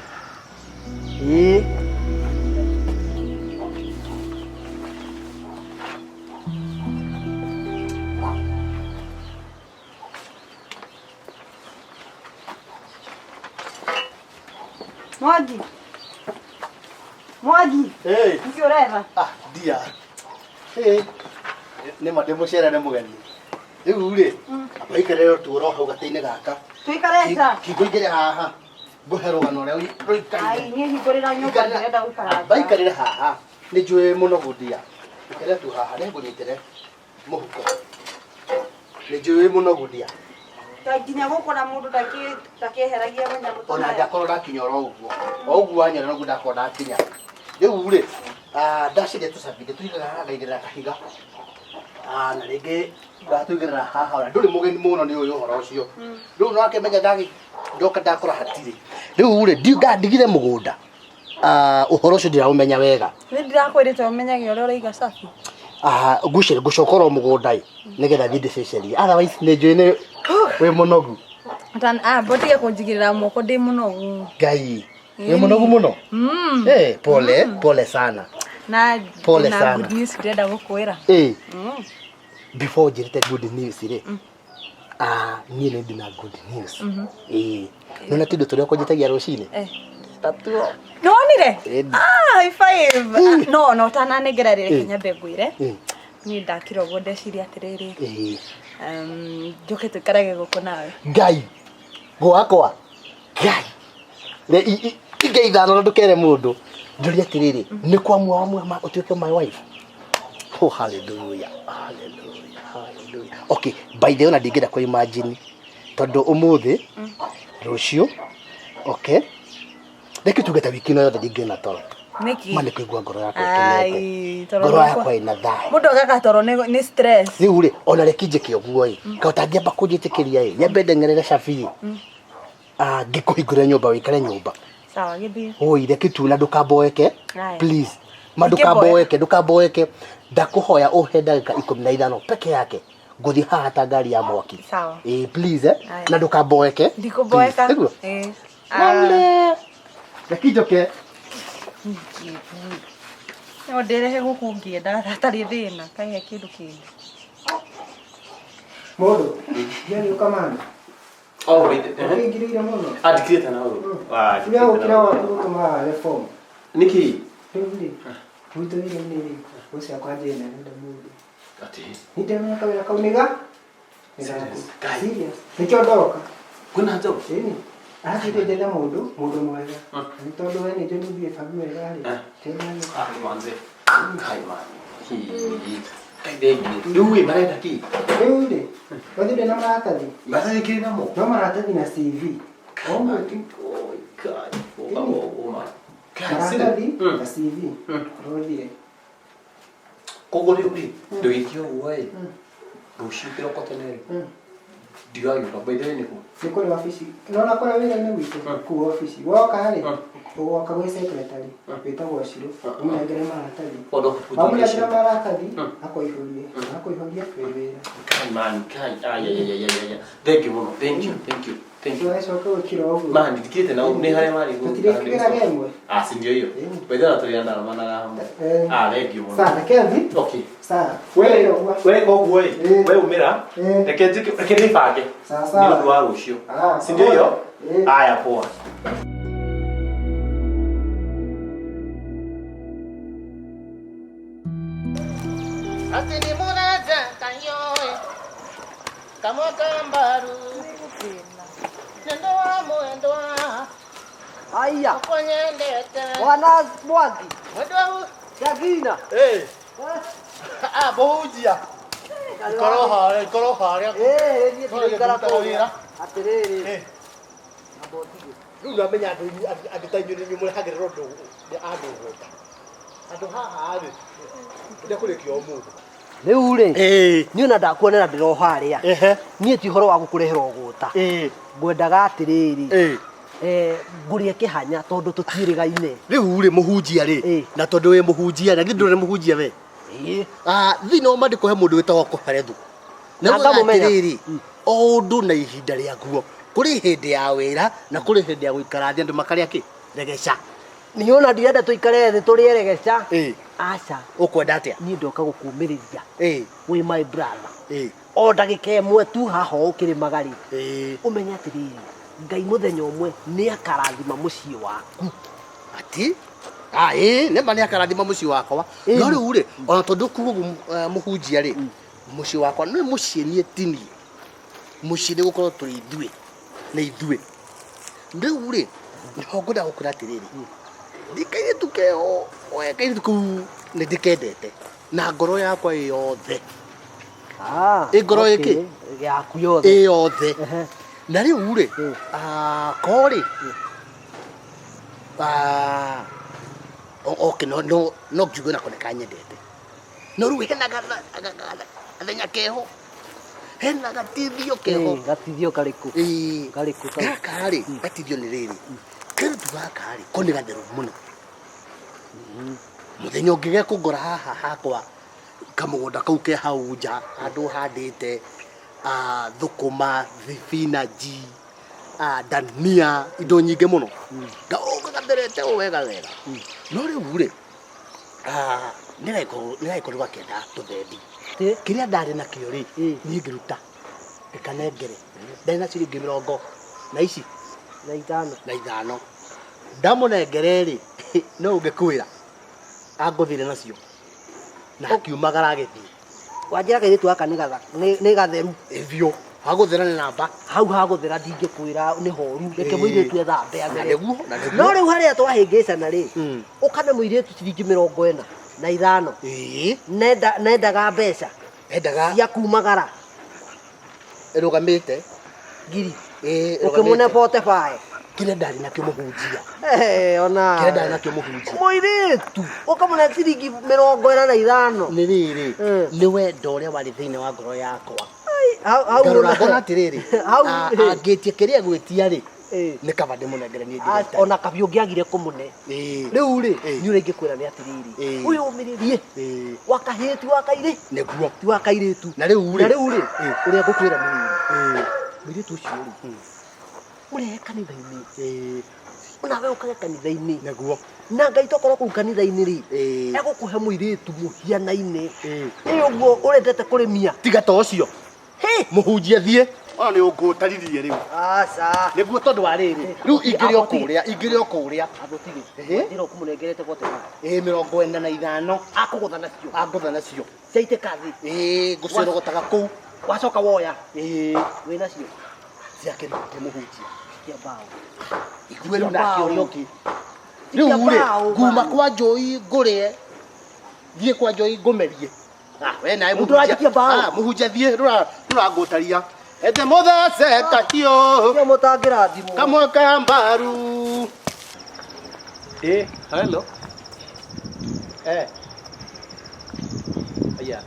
Mwangi. Nĩkĩ ũretha? Ndia. Nĩ ma ndĩmũcerere mũgeni. Rĩu rĩ, abaikare rero tuoro hau gatĩ-inĩ gaka. Tuikare ta. Kĩngũingĩre haha. Ngũhe rũgano rũrĩa rũikaire. Ai, niĩ hingũrĩra nyũmba ndĩrenda gũikara. Baikarĩre haha. Nĩ njũĩ mũno gũndia. Ikare tu haha nĩ ngũnyitĩre mũhuko. Nĩ njũĩ mũno gũndia. Nginya gũkora mũndũ ndakĩeheragia mũnyamũ ta. Ona ndakorwo ndakinya oro ũguo. O ũguo wanyona noguo ndakorwo ndakinya. Rĩu rĩ, ndaciria tũcambithie tũigĩrĩra haha ngaigĩrĩra kahiga. Na rĩngĩ ndatũigĩrĩra haha ona ndũrĩ mũgeni mũno nĩ ũyũ ũhoro ũcio. Rĩu no akĩmenya ndoka ndakora hatirĩ. Rĩu rĩ ndigire mũgũnda. Ũhoro ũcio ndiraũmenya wega. Nĩ ndirakwĩrĩte ũmenyage ũrĩa ũraiga safi. Ngũcoka oro mũgũnda nĩgetha thiĩ ndĩcecerie. Otherwise nĩ njũĩ wĩ mũnogu. Mbotige kũnjigĩrĩra moko ndĩ mũnogu. Ngai, wĩ mũnogu mũno? Pole sana. Pole sana. Good news ndĩrenda gũkwĩra. Before njĩrĩte good news rĩ, niĩ nĩ ndina good news. Nona tũindo tũrĩa ũkũnjĩtagia rũcinĩ? Tatuo. Nonire? High five. No ũtananengera rĩrĩ Kenya ngwĩre. Niĩ ndakira ũguo ndeciria atĩrĩrĩ. Njoke tũikarage gũkũ nawe. Ngai, gwakwa. Ngai. Ingĩ ithano na ndũkere mũndũ. Njũrie atĩrĩrĩ, nĩ kwa muamua ũtuĩke my wife. Oh, hallelujah. Okay, by the way, ona ndingĩenda kũ imagine tondũ ũmũthĩ rũciũ, okay, reke tuge ta wiki ĩno yothe ndingĩona toro. Niki. Mane kuigua ngoro yakwa Ai, ikenete. Ngoro yakwa ina thayo. Mundu agaga toro ni stress. Riu ri ona rekinjike uguo i. Ka utangiamba kunjitikiria i. Nyambe ndengerere cabi. Ngikuhingure nyumba wikare nyumba. Sawa githii. Oi reke tu na ndukamboeke. Please. Madukamboeke, ndukamboeke. Ndakuhoya uhe ndagika 15 peke yake. Nguthi haha ta ngari ya mwaki. Sawa. Please na ndukamboeke. Ndikumboeka. Nale. Rekinjoke. No nderehe guku ngienda atari thina kai kindu kingi. Modo. Yari ukamanda. Oh wait. Ngirira muno. Adikireta na uru. Tuya ukira wa gutuma reform. Niki. Ndi. Muito ile nini. Usi akwaje na ndio mudo. Ati. Ndio kawira kauniga. Serious. Nikiondoka. Kuna haja. Ahajire ndenda mundu mwega. Ni tondu we ni ndio nubie fagu wega ri. Tena ni. Manze. Kai man. Kaidegi. Nduwe marenda ki. Eure. Wathire na maratathi. Maratathi kiri namo. No maratathi na CV. Oh my God. Oh my. Maratathi na CV. Rothire. Kogore uri. Ndugikio uwe. Rushikiro koteneri. Ndio ayo babaide niko. Niko ni ofisi. Naona kuna wira ni wito ku ofisi. Woka ri. Woka gwe secretary. Peta washiro. Umagere maratathi. Odo. Umagere maratathi. Akoihurie. Akoihurie kwewera. Kai man, kai. Ya. Thank you mono. Thank you. Eso ko kiro ogu. Man, ndikite na ni hare mari go. Tutirikira gemwe. Si ndio hiyo. Baida tulianda na maana hapo. Thank you mono. Sana Kelvin. Okay. Sawa. Wewe kwa wewe. Wewe umira. Reke nifage. Sawa. Ndio dua rushio. Si ndio hiyo? Haya poa. Atini munaza kanyoe. Kama kambaru. Mwendo Aya. kwenyendete. Wana mwagi. Mwendo. Yagina. Bohujia. Koroha. Ni tukara kwa. Atiriri. Abotige. Riu namenya agitainyu ni nyumure hagire rondo ya andu gota. Andu haha ri. Ndia kurikio umuthi. Riu ri. Ni ona ndakuonera ndiro haria. Ni ti horo wa gukurehera uguta. Ngwendaga atiriri. Ngurie kihanya tondu tutirigaine. Riu ri muhunjia ri. Na tondu we muhunjia na ndire muhunjia we. Thino mandiko he mundu witagwo kuherethu. Na ngamumenyereri. O ndu na ihinda riaguo. Kuri hindi ya wira na kuri hindi ya guikara thi andu makaria ki regeca. Ni ona ndienda tuikare thi turi regeca. Aca. Ukwenda atia? Ni ndoka gukumiriria. We my brother. O ndagika imwe tu haha ukiri magari. Umenya atiriri. Ngai muthenya umwe ni akarathima mucii waku. Ati? Ne mani akarathima mucii wakwa. No riu ri ona tondu kugu muhunjia ri. Mucii wakwa ni mucii ni etini. Mucii ni gukorwo turi ithue. Na ithue. Riu ri no ngwenda gukura atiriri. Ndikaire tukeo. Oya kaire tuku ni ndikendete. Na ngoro yakwa yothe. Ngoro iki? Yaku yothe. Yothe. Na riu ri kori. Okay, no ngiuga na koneka nyendete. No riu hena athenya keho. Hena gatithio keho. Gatithio kariku. Kariku. Gakari gatithio ni riri. Kero tugakari koni gatheru muno. Muthenya ungige kungora haha hakwa kamugunda kau ke hau nja andu handite thukuma thibinaji dania indo nyingi muno ngauga gatherete wega. No riu ri niraiko rwakenda tuthendi kiria ndari na kio ri ni ngiruta ikanengere ndena ciringi 70 na ici na ithano ndamunengere ri no ungikwira anguthire nacio na kiumagara githi wanjira kaire tu aka ni gatheru ivyo haguthira ni namba hau haguthira ndingikwira ni horu reke muire tu ethambe agere no riu haria twahingicana ri ukane muire tu ciringi 40 na ithano nendaga mbeca cia kumagara irugamite ngiri ukimune 45 kile ndari nakio muhunjia ona kile ndari nakio muhunjia moiretu ukamuna ciringi 45 ni riri ni wendo uria wari thiine wa ngoro yakwa hau ngarora ngona atiriri hau angitie kiria gwitia ri ni kaba ndimunengere ni ndirita ona kabi ungiagire kumune riu ri ni uringi kwira ni atiriri uyu umiririe wakaheti wakaire neguo ti wakairetu na riu ri uria ngukwira ni miritu ucio ri urehe kanitha-ini unawe ukage kanitha-ini neguo na ngai tokorwo kuu kanitha-ini ri egukuhe muiritu muhiana-ini uguo urendete kurimia tiga ta ucio muhunjia thie ona ni ungutaririe riu aca niguo tondu wa riri riu ingiri okuria agutigi ndiro kumunengerete gote 45 akugutha nacio ciaitĩka thĩ ngucirogotaga kuu wacoka woya wĩ nacio ciake muhunjia kia mbao ikue riu nake ũrĩa ũngĩ riu rĩ nguma kwa njũi ngũrĩe thiĩ kwa njũi ngũmerie we nawe mũhunjia thiĩ rũra ngũtaria ete mũthece kahio kia mũtangĩra thimũ kamwe ka mbaru hello aya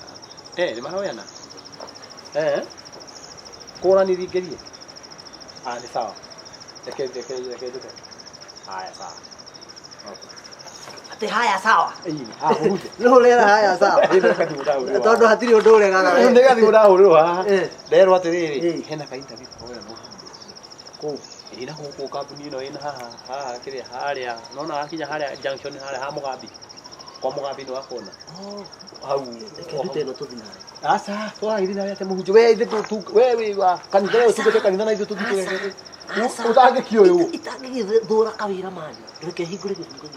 nĩ mahoyana kũranĩri ngerie nĩ sawa reke haya sawa ati haya sawa no rera haya sawa tondu hatiri undu uregaga nĩ gathimũ ndahũrĩrwo haha nderwo atĩrĩrĩ hena kaintabi kahoya kũu ina gũkũ kambuni ĩno ĩna haha kĩrĩa harĩa nona wakinya harĩa junction harĩa ha mũgambi kwa mũgambi nĩ wakona hau ndute no tuthina aca twaragithĩ na yake mũhunjia we ithe we wa kanitha ũyũ tungĩte kanitha na ithuĩ tũthikĩrĩrie utangĩkio ũyũ itangĩgĩthũra kawĩra mani reke hingũre gĩbungo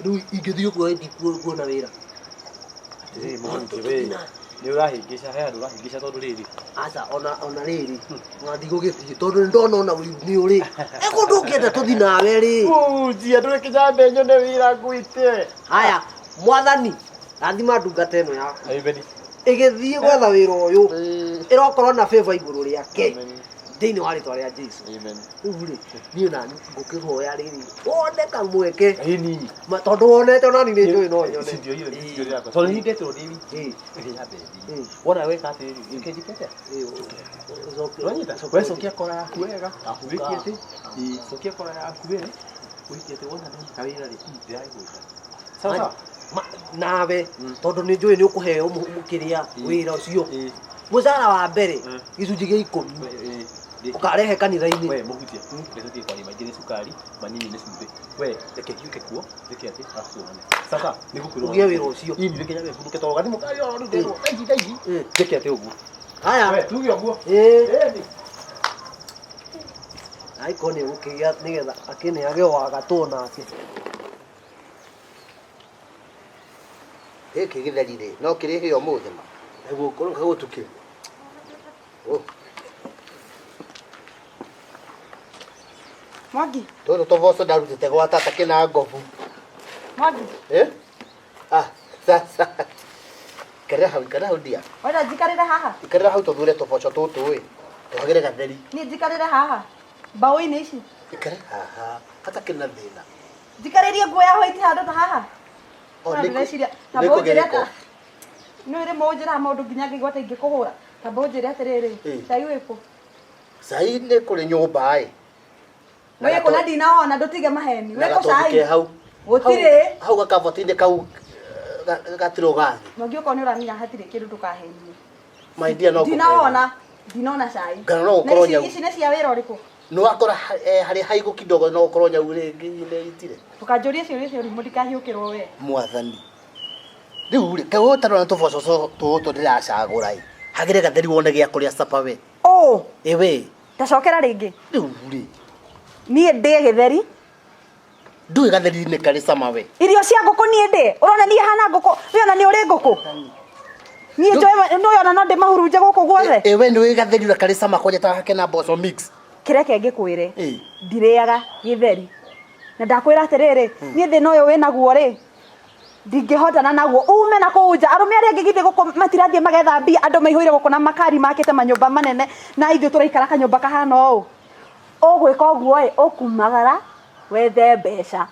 rĩu ingĩthiĩ ũguo ndikuona wĩra nĩ ũrahĩngĩca he andũ ũrahĩngĩca tondũ rĩrĩ aca ona rĩrĩ ngathiĩ gũgĩthiĩ tondũ nĩ ndona ona nĩ ũrĩ ekũndũ ũngĩenda tũthi nawe rĩ mũhunjia ndũrĩ kĩnyambe nyone wĩra ngwĩte haya mwathani rathima ndungata ĩno yaku ameni ĩgĩthiĩ gwetha wĩra ũyũ ĩrokorwo na favor igũrũ rĩake thĩinĩ wa rĩtwa rĩa Jesu rĩu rĩ niĩ nani ngũkĩhoya rĩrĩ wone kamweke tondũ wonete onani nĩ njũĩ no nyone tondũ nĩ ndetwo ndĩ wiki wona weka atĩrĩrĩ ũkĩnjikĩte we cokia kora yaku wega wĩkie atĩ cokia kora yaku wega wĩkie atĩ wona ndona kawĩra rĩ ndĩraigũta sawa nawe tondũ nĩ njũĩ nĩ ũkũheo kĩrĩa wĩra ũcio mũcara wa mbere gĩcunjĩ gĩa 10 ukarehe kanitha-inĩ we mũhunjia ndĩtũthiĩ kwaria maingĩ nĩ cukari manini nĩ cumbĩ we reke hiũke kuo reke atĩ arabuone sasa nĩ gũkwĩrwo ugie wĩra ũcio ini reke nyawe buruke tondũ gathimũ kayo rĩu nderwo kaigi reke atĩ ũguo haya we tuge ũguo aiko nĩ ũgũkĩgĩa nĩgetha akĩneage wa gatũ nake gĩkĩ gĩtheri rĩ no kĩrĩhĩ ũmũthĩ ma nĩguo gũtukĩ Mwangi. tũtũ tũboco ndarutĩte gwa tata kĩna ngobu Mwangi. sasa ikarĩra hau ndia Wenda njikarĩre haha. ikarĩra hau tũthure tũboco tũtũ tũhagĩre gatheri Niĩ njikarĩre haha. Mbaũ-inĩ ici. ikarĩ haha hata kĩna thĩna Njikarĩrie nguo ya white handũ ta haha. Ndĩreciria ta mbũnjĩre ta nĩ ũrĩ mũnjĩra maũndũ nginya ngĩigua ta ingĩkũhũra ta mbũnjĩre atĩrĩrĩ cai wĩkũ cai nĩ kũrĩ nyũmba wĩkũ na ndinahona ndũtige maheni wĩkũ cai hau gũtirĩ hau gakaboti-inĩ kau gatirũ gathĩ Mwangi ũkorwo nĩ ũramenya hatirĩ kĩndũ ndũkahenie maindia no ndinona cai ngano no ũkorwo nyau ici nĩ cia wĩra ũrĩkũ nĩ wakora harĩ haigũ kidogo no ũkorwo nyau nĩ itire ndũkanjũrie ciũria icio rĩu ndikahiũkĩrwo we mwathani rĩu rĩ kaĩ ũtarona tũboco tũtũ ndĩracagũra hagĩre gatheri wone gĩa kũrĩa capa we we tacokera rĩngĩ rĩu rĩ niĩ ndĩ gĩtheri ndũĩ gatheri-inĩ karĩ cama we irio cia ngũkũ niĩ ndĩ ũrona niĩ hana ngũkũ wĩona nĩ ũrĩ ngũkũ niĩ njũĩ ona no ndĩmahurunje gũkũ guothe we nĩũĩ gatheri ũrĩa karĩ cama kwanja hake na mboco mix kĩreke ngĩkwĩre ndirĩaga gĩtheri na ndakwĩra atĩrĩrĩ niĩ thĩna ũyũ wĩnaguo rĩ ndingĩhotana naguo ume na kũu nja arũme arĩa angĩ githĩ gũkũ matirathiĩ magetha mbia andũ maihũire gũkũ na makari makĩte manyũmba manene na ithuĩ tũraikara kanyũmba kahana ũũ ũgwĩka ũguo ũkumagara wethe mbeca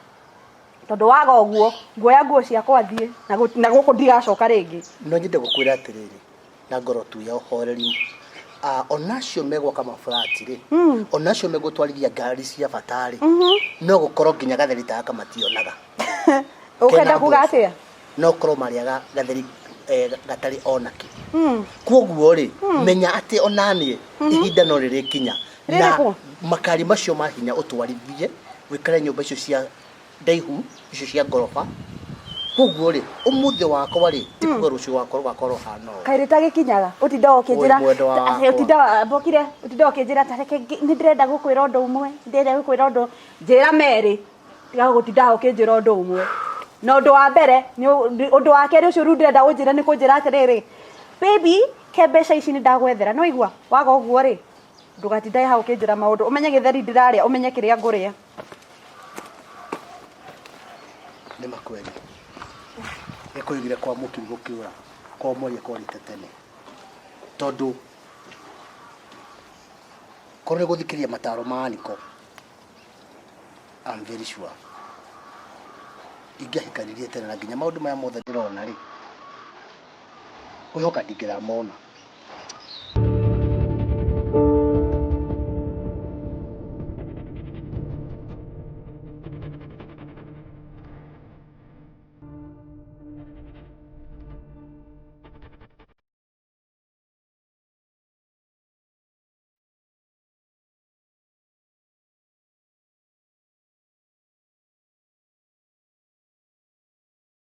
tondu waga ũguo nguoya nguo ciakwa thiĩ na gũkũ ndigacoka rĩngĩ. No nyende gũkwĩra atĩrĩrĩ na ngoro tu ya ũhoreri onacio megwaka maflati rĩ onacio megũtwarithia ngari cia batari no gũkorwo nginya gatheri ta aka mationaga. Ũkenda kuga atĩa? No korwo marĩaga gatheri gatari onaki. Kwoguo rĩ menya atĩ onanie ihinda no rĩrĩkinya na makari macio ma hinya ũtwarithie wĩkare nyũmba icio cia ndaihu icio cia ngoroba. Kwoguo rĩ ũmũthĩ wakwa rĩ tikuga rũciũ wakwa rũgakorwo hana ũũ. Kaĩ rĩtagĩkinyaga ũtinda ũkĩnjĩra ũtinda ũkĩnjĩra tareke nĩ ndĩrenda gũkwĩra ũndũ ũmwe ndĩrenda gũkwĩra ũndũ njĩra merĩ tiga gũtinda ũkĩnjĩra ũndũ ũmwe. Na ũndũ wa mbere ũndũ wa kerĩ ũcio rĩu ndĩrenda gũnjĩra nĩ kũnjĩra atĩrĩrĩ baby ke mbeca ici nĩ ndagwethera no igua waga ũguo rĩ ndũgatinda hau ũkĩnjĩra maũndũ ũmenye gĩtheri ndĩrarĩa ũmenye kĩrĩa ngũrĩa. Nĩ makweli ĩkũigire kwa mũkiri gũkiura kwa mweri kwarĩte tene tondu korwo gũthikĩria mataro ma Aniko I'm very sure ingĩahikanirie tene na nginya maũndũ maya mothe ndĩrona rĩ kwĩhoka ndingĩramona.